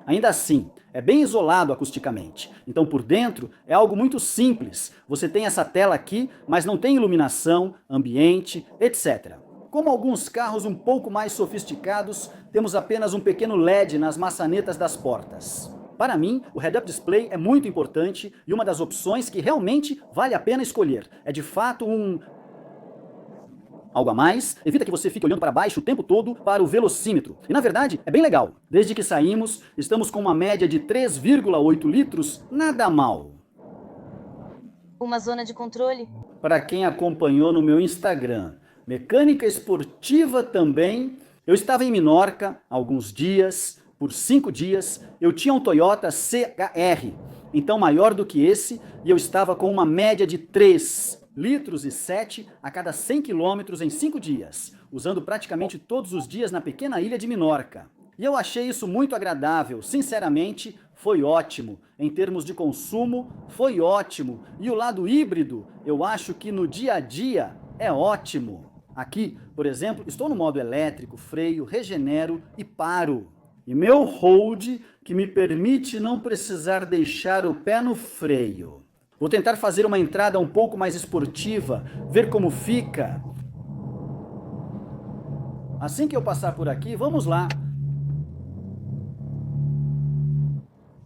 Speaker 1: Ainda assim, é bem isolado acusticamente. Então, por dentro, é algo muito simples. Você tem essa tela aqui, mas não tem iluminação, ambiente, etc. Como alguns carros um pouco mais sofisticados, temos apenas um pequeno LED nas maçanetas das portas. Para mim, o head-up display é muito importante e uma das opções que realmente vale a pena escolher. É de fato algo a mais, evita que você fique olhando para baixo o tempo todo para o velocímetro. E na verdade, é bem legal. Desde que saímos, estamos com uma média de 3,8 litros, nada mal.
Speaker 2: Uma zona de controle?
Speaker 1: Para quem acompanhou no meu Instagram, mecânica esportiva também. Eu estava em Menorca há alguns dias, por 5 dias, eu tinha um Toyota CHR, então maior do que esse, e eu estava com uma média de 3 litros e 7 a cada 100 quilômetros em 5 dias, usando praticamente todos os dias na pequena ilha de Menorca. E eu achei isso muito agradável, sinceramente, foi ótimo. Em termos de consumo, foi ótimo. E o lado híbrido, eu acho que no dia a dia é ótimo. Aqui, por exemplo, estou no modo elétrico, freio, regenero e paro. E meu hold, que me permite não precisar deixar o pé no freio. Vou tentar fazer uma entrada um pouco mais esportiva, ver como fica. Assim que eu passar por aqui, vamos lá.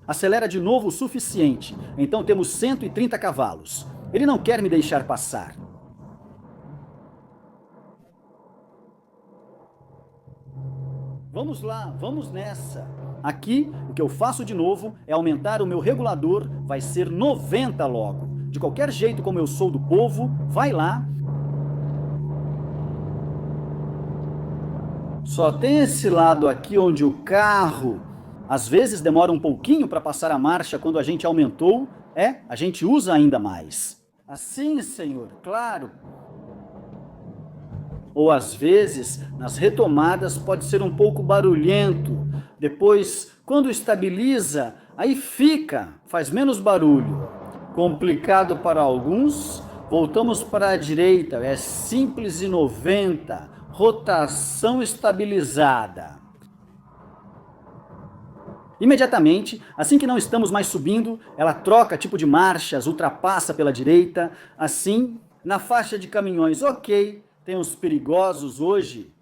Speaker 1: Acelera de novo o suficiente, então temos 130 cavalos. Ele não quer me deixar passar. Vamos lá, vamos nessa. Aqui, o que eu faço de novo é aumentar o meu regulador, vai ser 90 logo. De qualquer jeito, como eu sou do povo, vai lá. Só tem esse lado aqui onde o carro, às vezes demora um pouquinho para passar a marcha quando a gente aumentou. A gente usa ainda mais. Assim, senhor, claro. Ou às vezes, nas retomadas pode ser um pouco barulhento. Depois, quando estabiliza, aí faz menos barulho. Complicado para alguns, voltamos para a direita, é simples e 90, rotação estabilizada. Imediatamente, assim que não estamos mais subindo, ela troca tipo de marchas, ultrapassa pela direita, assim, na faixa de caminhões, ok, tem uns perigosos hoje.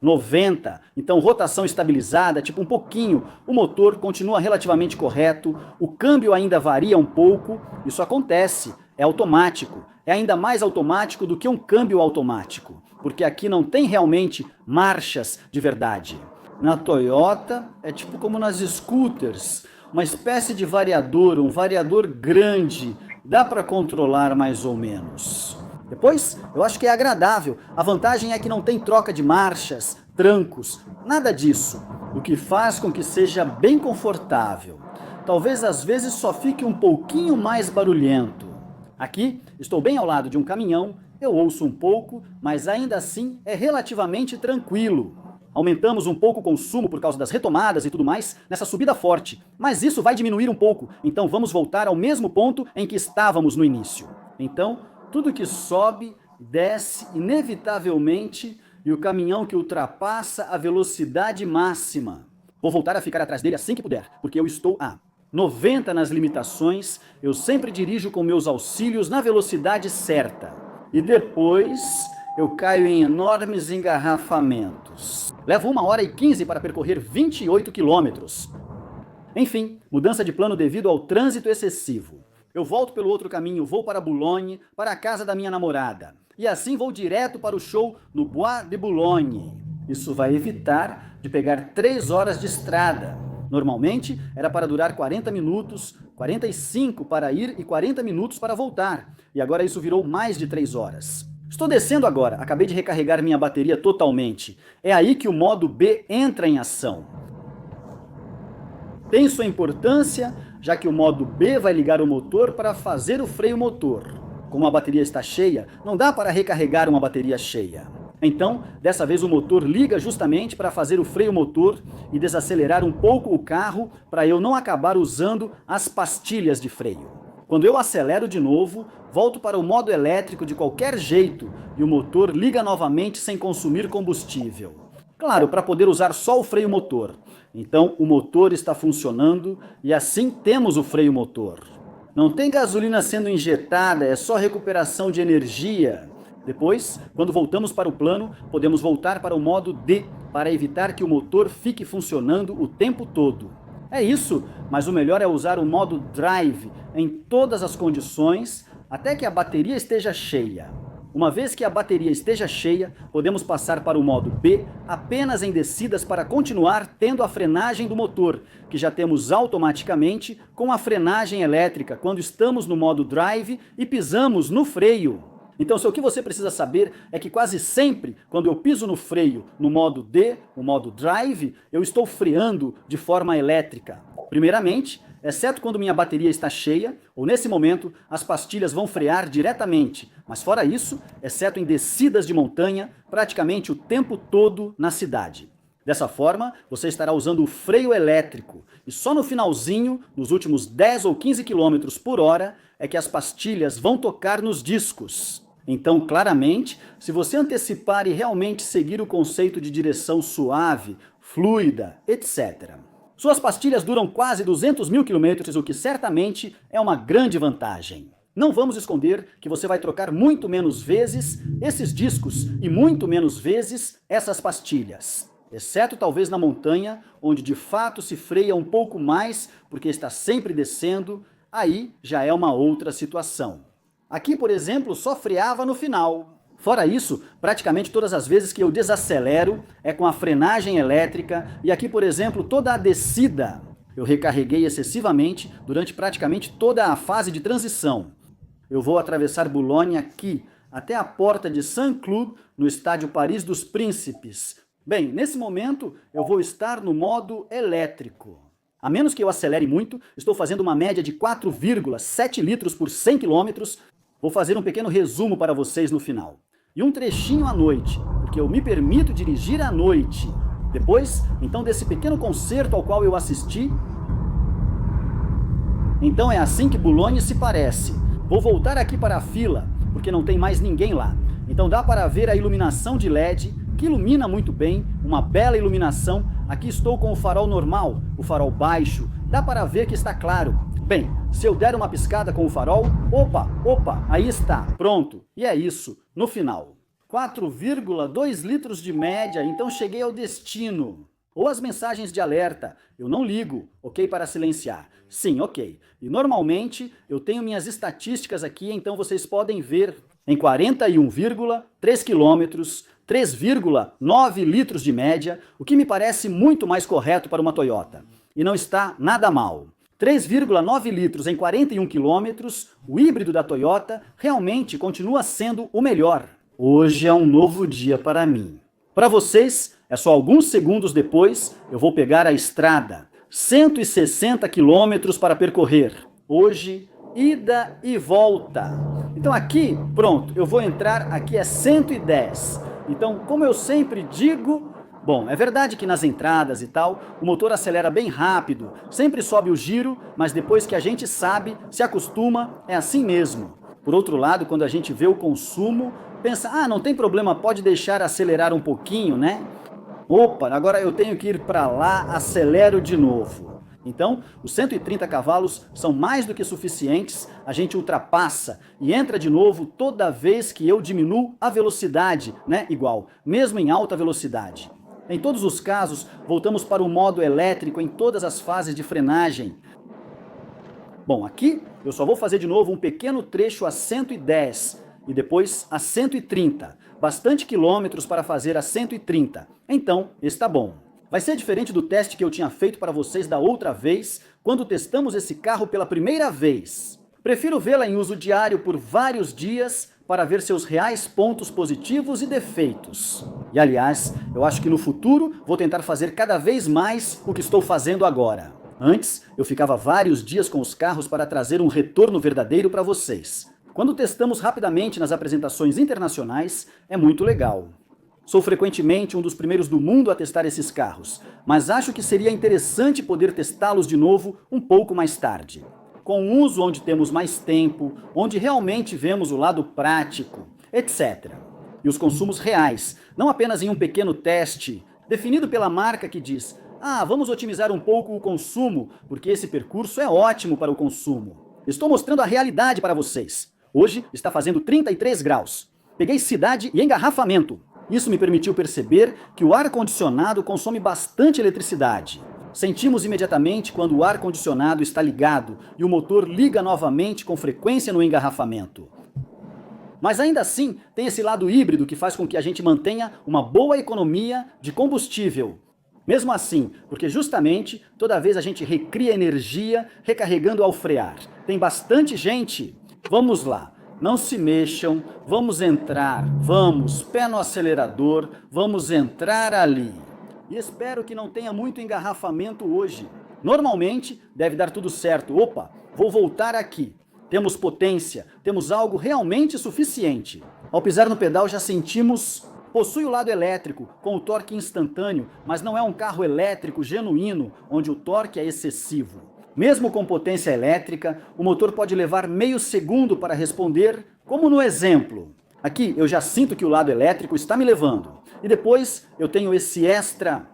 Speaker 1: 90, então rotação estabilizada, tipo um pouquinho, o motor continua relativamente correto, o câmbio ainda varia um pouco, isso acontece, é automático, é ainda mais automático do que um câmbio automático, porque aqui não tem realmente marchas de verdade. Na Toyota é tipo como nas scooters, uma espécie de variador, um variador grande, dá para controlar mais ou menos. Depois, eu acho que é agradável. A vantagem é que não tem troca de marchas, trancos, nada disso. O que faz com que seja bem confortável. Talvez às vezes só fique um pouquinho mais barulhento. Aqui, estou bem ao lado de um caminhão, eu ouço um pouco, mas ainda assim é relativamente tranquilo. Aumentamos um pouco o consumo por causa das retomadas e tudo mais nessa subida forte, mas isso vai diminuir um pouco, então vamos voltar ao mesmo ponto em que estávamos no início. Então, tudo que sobe, desce, inevitavelmente, e o caminhão que ultrapassa a velocidade máxima. Vou voltar a ficar atrás dele assim que puder, porque eu estou a 90 nas limitações, eu sempre dirijo com meus auxílios na velocidade certa. E depois eu caio em enormes engarrafamentos. Levo 1h15 para percorrer 28 quilômetros. Enfim, mudança de plano devido ao trânsito excessivo. Eu volto pelo outro caminho, vou para Boulogne, para a casa da minha namorada. E assim vou direto para o show no Bois de Boulogne. Isso vai evitar de pegar 3 horas de estrada. Normalmente era para durar 40 minutos, 45 para ir e 40 minutos para voltar. E agora isso virou mais de 3 horas. Estou descendo agora, acabei de recarregar minha bateria totalmente. É aí que o modo B entra em ação. Tem sua importância, já que o modo B vai ligar o motor para fazer o freio motor. Como a bateria está cheia, não dá para recarregar uma bateria cheia. Então, dessa vez o motor liga justamente para fazer o freio motor e desacelerar um pouco o carro para eu não acabar usando as pastilhas de freio. Quando eu acelero de novo, volto para o modo elétrico de qualquer jeito e o motor liga novamente sem consumir combustível. Claro, para poder usar só o freio motor. Então, o motor está funcionando e assim temos o freio motor. Não tem gasolina sendo injetada, é só recuperação de energia. Depois, quando voltamos para o plano, podemos voltar para o modo D, para evitar que o motor fique funcionando o tempo todo. É isso, mas o melhor é usar o modo Drive em todas as condições, até que a bateria esteja cheia. Uma vez que a bateria esteja cheia, podemos passar para o modo B apenas em descidas para continuar tendo a frenagem do motor, que já temos automaticamente com a frenagem elétrica quando estamos no modo Drive e pisamos no freio. Então, o que você precisa saber é que quase sempre, quando eu piso no freio no modo D, o modo Drive, eu estou freando de forma elétrica. Primeiramente, exceto quando minha bateria está cheia, ou nesse momento, as pastilhas vão frear diretamente. Mas fora isso, exceto em descidas de montanha, praticamente o tempo todo na cidade. Dessa forma, você estará usando o freio elétrico. E só no finalzinho, nos últimos 10 ou 15 km por hora, é que as pastilhas vão tocar nos discos. Então, claramente, se você antecipar e realmente seguir o conceito de direção suave, fluida, etc. Suas pastilhas duram quase 200 mil quilômetros, o que certamente é uma grande vantagem. Não vamos esconder que você vai trocar muito menos vezes esses discos e muito menos vezes essas pastilhas. Exceto talvez na montanha, onde de fato se freia um pouco mais porque está sempre descendo, aí já é uma outra situação. Aqui, por exemplo, só freava no final. Fora isso, praticamente todas as vezes que eu desacelero é com a frenagem elétrica e aqui, por exemplo, toda a descida eu recarreguei excessivamente durante praticamente toda a fase de transição. Eu vou atravessar Boulogne aqui até a porta de Saint-Cloud no estádio Paris dos Príncipes. Bem, nesse momento eu vou estar no modo elétrico. A menos que eu acelere muito, estou fazendo uma média de 4,7 litros por 100 quilômetros. Vou fazer um pequeno resumo para vocês no final. E um trechinho à noite, porque eu me permito dirigir à noite. Depois, então, desse pequeno concerto ao qual eu assisti. Então é assim que Boulogne se parece. Vou voltar aqui para a fila, porque não tem mais ninguém lá. Então dá para ver a iluminação de LED, que ilumina muito bem, uma bela iluminação. Aqui estou com o farol normal, o farol baixo. Dá para ver que está claro. Bem, se eu der uma piscada com o farol, opa, aí está, pronto. E é isso, no final. 4,2 litros de média, então cheguei ao destino. Ou as mensagens de alerta, eu não ligo, ok para silenciar. Sim, ok. E normalmente eu tenho minhas estatísticas aqui, então vocês podem ver em 41,3 quilômetros, 3,9 litros de média, o que me parece muito mais correto para uma Toyota. E não está nada mal. 3,9 litros em 41 quilômetros, o híbrido da Toyota realmente continua sendo o melhor. Hoje é um novo dia para mim. Para vocês, é só alguns segundos depois, eu vou pegar a estrada. 160 quilômetros para percorrer. Hoje, ida e volta. Então aqui, pronto, eu vou entrar, aqui é 110. Então, como eu sempre digo... Bom, é verdade que nas entradas e tal, o motor acelera bem rápido, sempre sobe o giro, mas depois que a gente sabe, se acostuma, é assim mesmo. Por outro lado, quando a gente vê o consumo, Pensa, ah, não tem problema, pode deixar acelerar um pouquinho, né? Opa, agora eu tenho que ir para lá, acelero de novo. Então, os 130 cavalos são mais do que suficientes, a gente ultrapassa e entra de novo toda vez que eu diminuo a velocidade, né? Igual, mesmo em alta velocidade. Em todos os casos, voltamos para o modo elétrico em todas as fases de frenagem. Bom, aqui eu só vou fazer de novo um pequeno trecho a 110 e depois a 130. Bastante quilômetros para fazer a 130. Então, está bom. Vai ser diferente do teste que eu tinha feito para vocês da outra vez, quando testamos esse carro pela primeira vez. Prefiro vê-la em uso diário por vários dias para ver seus reais pontos positivos e defeitos. E aliás, eu acho que no futuro vou tentar fazer cada vez mais o que estou fazendo agora. Antes, eu ficava vários dias com os carros para trazer um retorno verdadeiro para vocês. Quando testamos rapidamente nas apresentações internacionais, é muito legal. Sou frequentemente um dos primeiros do mundo a testar esses carros, mas acho que seria interessante poder testá-los de novo um pouco mais tarde. Com um uso onde temos mais tempo, onde realmente vemos o lado prático, etc. E os consumos reais, não apenas em um pequeno teste, definido pela marca que diz: ah, vamos otimizar um pouco o consumo, porque esse percurso é ótimo para o consumo. Estou mostrando a realidade para vocês. Hoje está fazendo 33 graus. Peguei cidade e engarrafamento. Isso me permitiu perceber que o ar-condicionado consome bastante eletricidade. Sentimos imediatamente quando o ar-condicionado está ligado e o motor liga novamente com frequência no engarrafamento. Mas ainda assim, tem esse lado híbrido que faz com que a gente mantenha uma boa economia de combustível. Mesmo assim, porque justamente toda vez a gente recria energia recarregando ao frear. Tem bastante gente. Vamos lá, não se mexam, vamos entrar, vamos, pé no acelerador, vamos entrar ali. E espero que não tenha muito engarrafamento hoje. Normalmente deve dar tudo certo. Opa, vou voltar aqui. Temos potência, temos algo realmente suficiente. Ao pisar no pedal já sentimos... Possui o lado elétrico, com o torque instantâneo, mas não é um carro elétrico genuíno, onde o torque é excessivo. Mesmo com potência elétrica, o motor pode levar meio segundo para responder, como no exemplo. Aqui eu já sinto que o lado elétrico está me levando. E depois eu tenho esse extra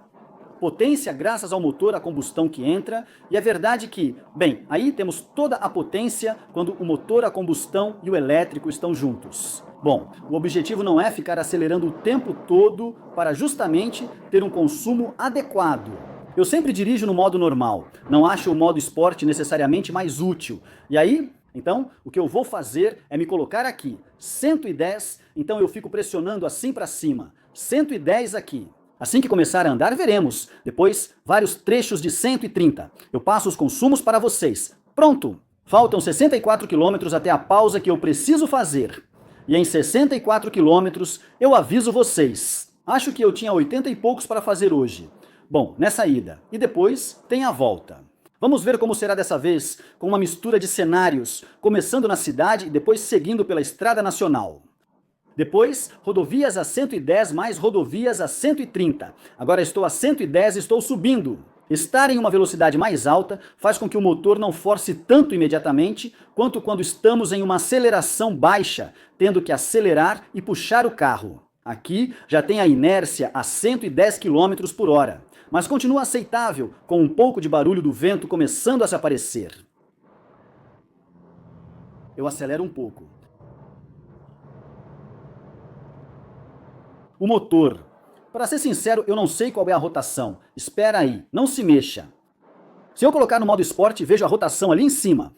Speaker 1: potência graças ao motor a combustão que entra, e é verdade que, bem, aí temos toda a potência quando o motor a combustão e o elétrico estão juntos. Bom, o objetivo não é ficar acelerando o tempo todo para justamente ter um consumo adequado. Eu sempre dirijo no modo normal, não acho o modo esporte necessariamente mais útil. E aí, então, o que eu vou fazer é me colocar aqui, 110, então eu fico pressionando assim para cima, 110 aqui. Assim que começar a andar, veremos. Depois, vários trechos de 130. Eu passo os consumos para vocês. Pronto! Faltam 64 quilômetros até a pausa que eu preciso fazer. E em 64 quilômetros, eu aviso vocês. Acho que eu tinha 80 e poucos para fazer hoje. Bom, nessa ida. E depois, tem a volta. Vamos ver como será dessa vez, com uma mistura de cenários, começando na cidade e depois seguindo pela Estrada Nacional. Depois, rodovias a 110 mais rodovias a 130. Agora estou a 110 e estou subindo. Estar em uma velocidade mais alta faz com que o motor não force tanto imediatamente quanto quando estamos em uma aceleração baixa, tendo que acelerar e puxar o carro. Aqui já tem a inércia a 110 km por hora, mas continua aceitável, com um pouco de barulho do vento começando a se aparecer. Eu acelero um pouco. O motor. Para ser sincero, eu não sei qual é a rotação. Espera aí, não se mexa. Se eu colocar no modo esporte, vejo a rotação ali em cima.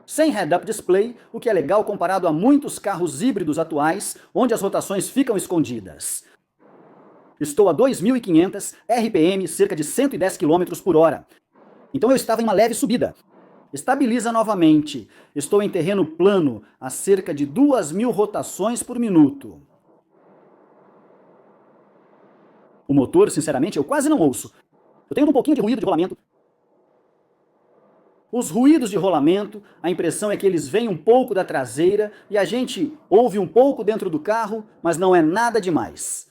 Speaker 1: Sem head-up display, o que é legal comparado a muitos carros híbridos atuais, onde as rotações ficam escondidas. Estou a 2.500 RPM, cerca de 110 km por hora. Então eu estava em uma leve subida. Estabiliza novamente. Estou em terreno plano, a cerca de 2.000 rotações por minuto. O motor, sinceramente, eu quase não ouço. Eu tenho um pouquinho de ruído de rolamento. Os ruídos de rolamento, a impressão é que eles vêm um pouco da traseira e a gente ouve um pouco dentro do carro, mas não é nada demais.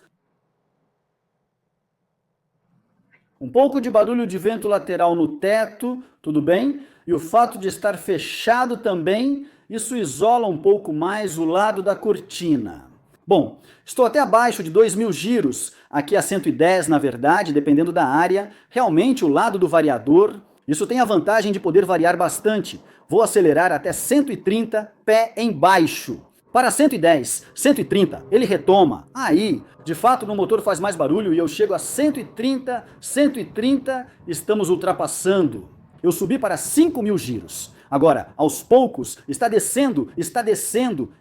Speaker 1: Um pouco de barulho de vento lateral no teto, tudo bem? E o fato de estar fechado também, isso isola um pouco mais o lado da cortina. Bom, estou até abaixo de 2.000 giros, aqui a 110 na verdade, dependendo da área. Realmente o lado do variador, isso tem a vantagem de poder variar bastante. Vou acelerar até 130, pé embaixo. Para 110, 130, ele retoma. Aí, de fato, no motor faz mais barulho e eu chego a 130, 130, estamos ultrapassando. Eu subi para 5.000 giros. Agora, aos poucos, está descendo,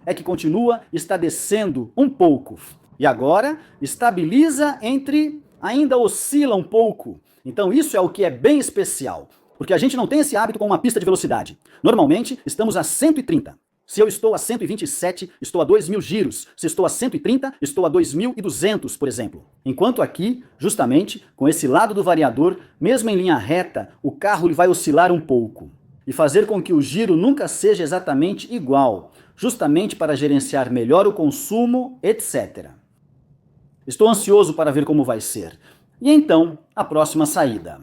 Speaker 1: é que continua, está descendo um pouco. E agora, estabiliza ainda oscila um pouco. Então isso é o que é bem especial, porque a gente não tem esse hábito com uma pista de velocidade. Normalmente, estamos a 130. Se eu estou a 127, estou a 2.000 giros. Se estou a 130, estou a 2.200, por exemplo. Enquanto aqui, justamente, com esse lado do variador, mesmo em linha reta, o carro ele vai oscilar um pouco e fazer com que o giro nunca seja exatamente igual, justamente para gerenciar melhor o consumo, etc. Estou ansioso para ver como vai ser. E então, a próxima saída.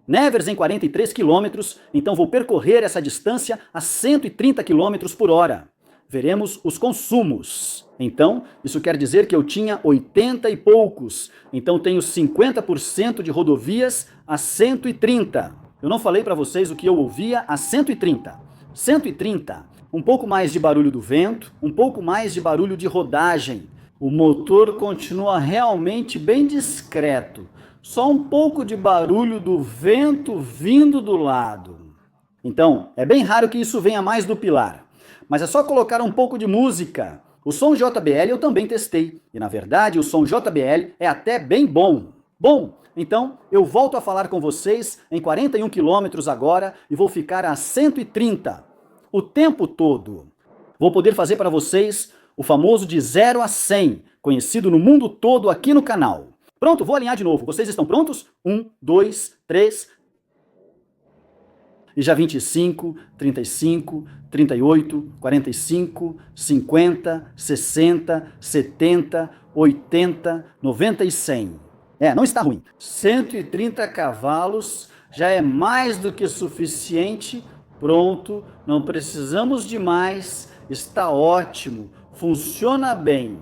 Speaker 1: Nevers em 43 km, então vou percorrer essa distância a 130 km por hora. Veremos os consumos. Então, isso quer dizer que eu tinha 80 e poucos. Então tenho 50% de rodovias a 130. Eu não falei para vocês o que eu ouvia a 130. 130, um pouco mais de barulho do vento, um pouco mais de barulho de rodagem. O motor continua realmente bem discreto. Só um pouco de barulho do vento vindo do lado. Então, é bem raro que isso venha mais do pilar. Mas é só colocar um pouco de música. O som JBL eu também testei. E na verdade, o som JBL é até bem bom. Bom, então eu volto a falar com vocês em 41 km agora e vou ficar a 130 o tempo todo. Vou poder fazer para vocês o famoso de 0 a 100, conhecido no mundo todo aqui no canal. Pronto, vou alinhar de novo. Vocês estão prontos? 1, 2, 3. E já 25, 35, 38, 45, 50, 60, 70, 80, 90 e 100. Não está ruim. 130 cavalos já é mais do que suficiente. Pronto, não precisamos de mais. Está ótimo, funciona bem.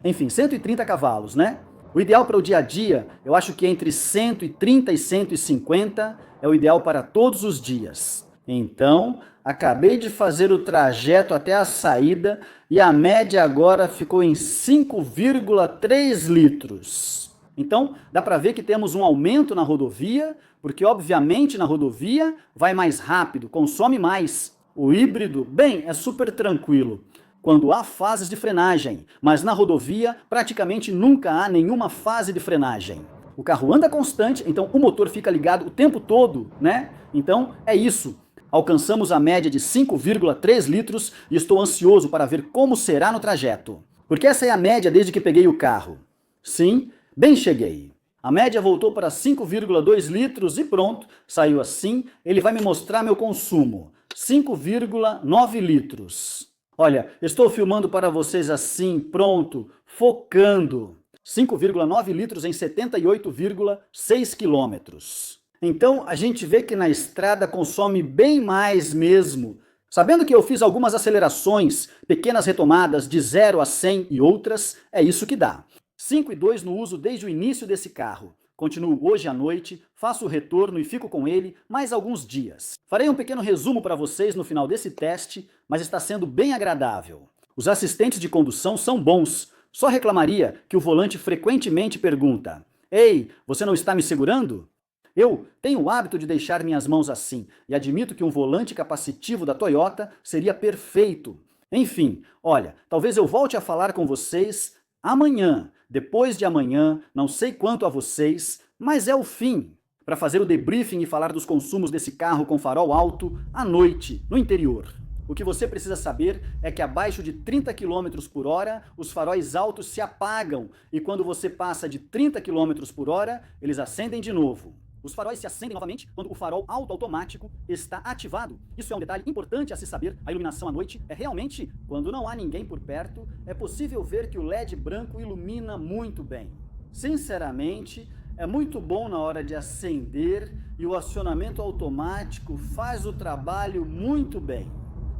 Speaker 1: Enfim, 130 cavalos, né? O ideal para o dia a dia, eu acho que entre 130 e 150 é o ideal para todos os dias. Então, acabei de fazer o trajeto até a saída e a média agora ficou em 5,3 litros. Então, dá para ver que temos um aumento na rodovia, porque obviamente na rodovia vai mais rápido, consome mais. O híbrido, bem, é super tranquilo quando há fases de frenagem, mas na rodovia praticamente nunca há nenhuma fase de frenagem. O carro anda constante, então o motor fica ligado o tempo todo, né? Então é isso. Alcançamos a média de 5,3 litros e estou ansioso para ver como será no trajeto. Porque essa é a média desde que peguei o carro. Sim, bem cheguei. A média voltou para 5,2 litros e pronto, saiu assim. Ele vai me mostrar meu consumo. 5,9 litros. Olha, estou filmando para vocês assim, pronto, focando. 5,9 litros em 78,6 quilômetros. Então, a gente vê que na estrada consome bem mais mesmo. Sabendo que eu fiz algumas acelerações, pequenas retomadas de 0 a 100 e outras, é isso que dá. 5,2 no uso desde o início desse carro. Continuo hoje à noite, faço o retorno e fico com ele mais alguns dias. Farei um pequeno resumo para vocês no final desse teste, mas está sendo bem agradável. Os assistentes de condução são bons. Só reclamaria que o volante frequentemente pergunta: "Ei, você não está me segurando?" Eu tenho o hábito de deixar minhas mãos assim e admito que um volante capacitivo da Toyota seria perfeito. Enfim, olha, talvez eu volte a falar com vocês amanhã, depois de amanhã, não sei quanto a vocês, mas é o fim, para fazer o debriefing e falar dos consumos desse carro com farol alto à noite, no interior. O que você precisa saber é que abaixo de 30 km por hora, os faróis altos se apagam e quando você passa de 30 km por hora, eles acendem de novo. Os faróis se acendem novamente quando o farol alto automático está ativado. Isso é um detalhe importante a se saber. A iluminação à noite é realmente, quando não há ninguém por perto, é possível ver que o LED branco ilumina muito bem. Sinceramente, é muito bom na hora de acender e o acionamento automático faz o trabalho muito bem.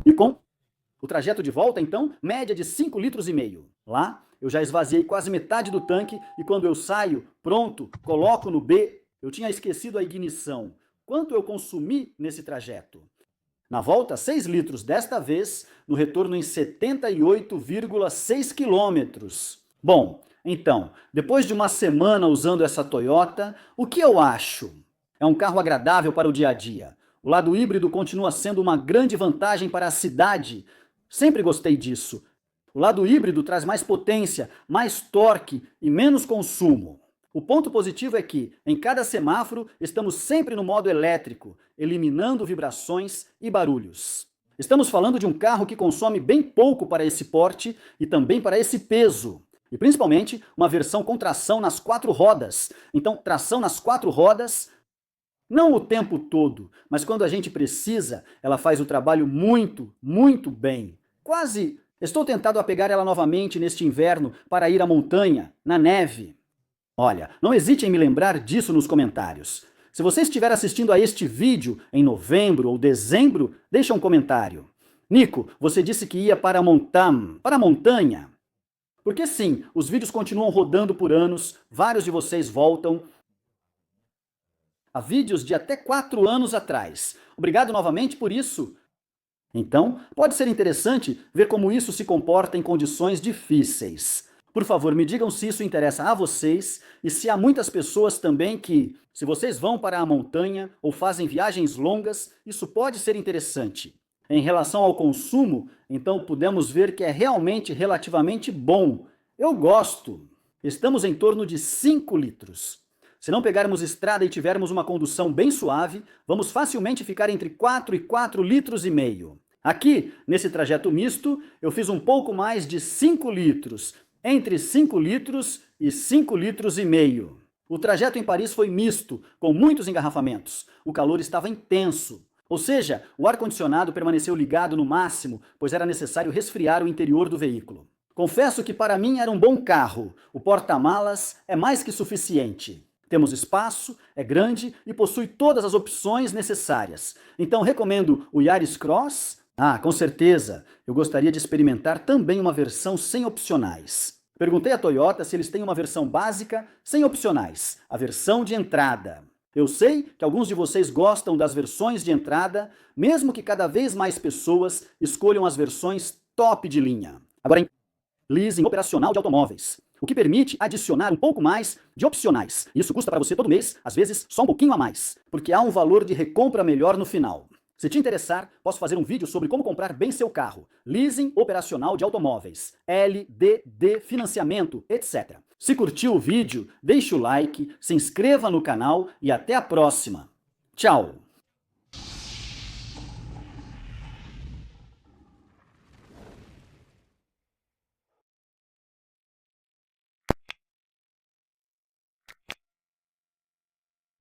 Speaker 1: E com O trajeto de volta, então, média de 5,5 litros. Lá, eu já esvaziei quase metade do tanque e quando eu saio, pronto, coloco no B, eu tinha esquecido a ignição. Quanto eu consumi nesse trajeto? Na volta, 6 litros, desta vez, no retorno em 78,6 quilômetros. Bom, então, depois de uma semana usando essa Toyota, o que eu acho? É um carro agradável para o dia a dia. O lado híbrido continua sendo uma grande vantagem para a cidade. Sempre gostei disso. O lado híbrido traz mais potência, mais torque e menos consumo. O ponto positivo é que, em cada semáforo, estamos sempre no modo elétrico, eliminando vibrações e barulhos. Estamos falando de um carro que consome bem pouco para esse porte e também para esse peso. E principalmente uma versão com tração nas 4 rodas. Então, tração nas 4 rodas, não o tempo todo, mas quando a gente precisa, ela faz o trabalho muito, muito bem. Quase estou tentado a pegar ela novamente neste inverno para ir à montanha, na neve. Olha, não hesite em me lembrar disso nos comentários. Se você estiver assistindo a este vídeo em novembro ou dezembro, deixa um comentário. Nico, você disse que ia para a montanha. Porque sim, os vídeos continuam rodando por anos, vários de vocês voltam. Há vídeos de até 4 anos atrás. Obrigado novamente por isso. Então, pode ser interessante ver como isso se comporta em condições difíceis. Por favor, me digam se isso interessa a vocês e se há muitas pessoas também que, se vocês vão para a montanha ou fazem viagens longas, isso pode ser interessante. Em relação ao consumo, então podemos ver que é realmente relativamente bom. Eu gosto. Estamos em torno de 5 litros. Se não pegarmos estrada e tivermos uma condução bem suave, vamos facilmente ficar entre 4 e 4,5 litros. Aqui, nesse trajeto misto, eu fiz um pouco mais de 5 litros, entre 5 litros e 5,5 litros. O trajeto em Paris foi misto, com muitos engarrafamentos. O calor estava intenso. Ou seja, o ar-condicionado permaneceu ligado no máximo, pois era necessário resfriar o interior do veículo. Confesso que para mim era um bom carro. O porta-malas é mais que suficiente. Temos espaço, é grande e possui todas as opções necessárias. Então recomendo o Yaris Cross. Com certeza, eu gostaria de experimentar também uma versão sem opcionais. Perguntei à Toyota se eles têm uma versão básica sem opcionais, a versão de entrada. Eu sei que alguns de vocês gostam das versões de entrada, mesmo que cada vez mais pessoas escolham as versões top de linha. Agora, leasing operacional de automóveis, o que permite adicionar um pouco mais de opcionais. Isso custa para você todo mês, às vezes só um pouquinho a mais, porque há um valor de recompra melhor no final. Se te interessar, posso fazer um vídeo sobre como comprar bem seu carro, leasing operacional de automóveis, LDD financiamento, etc. Se curtiu o vídeo, deixe o like, se inscreva no canal e até a próxima. Tchau!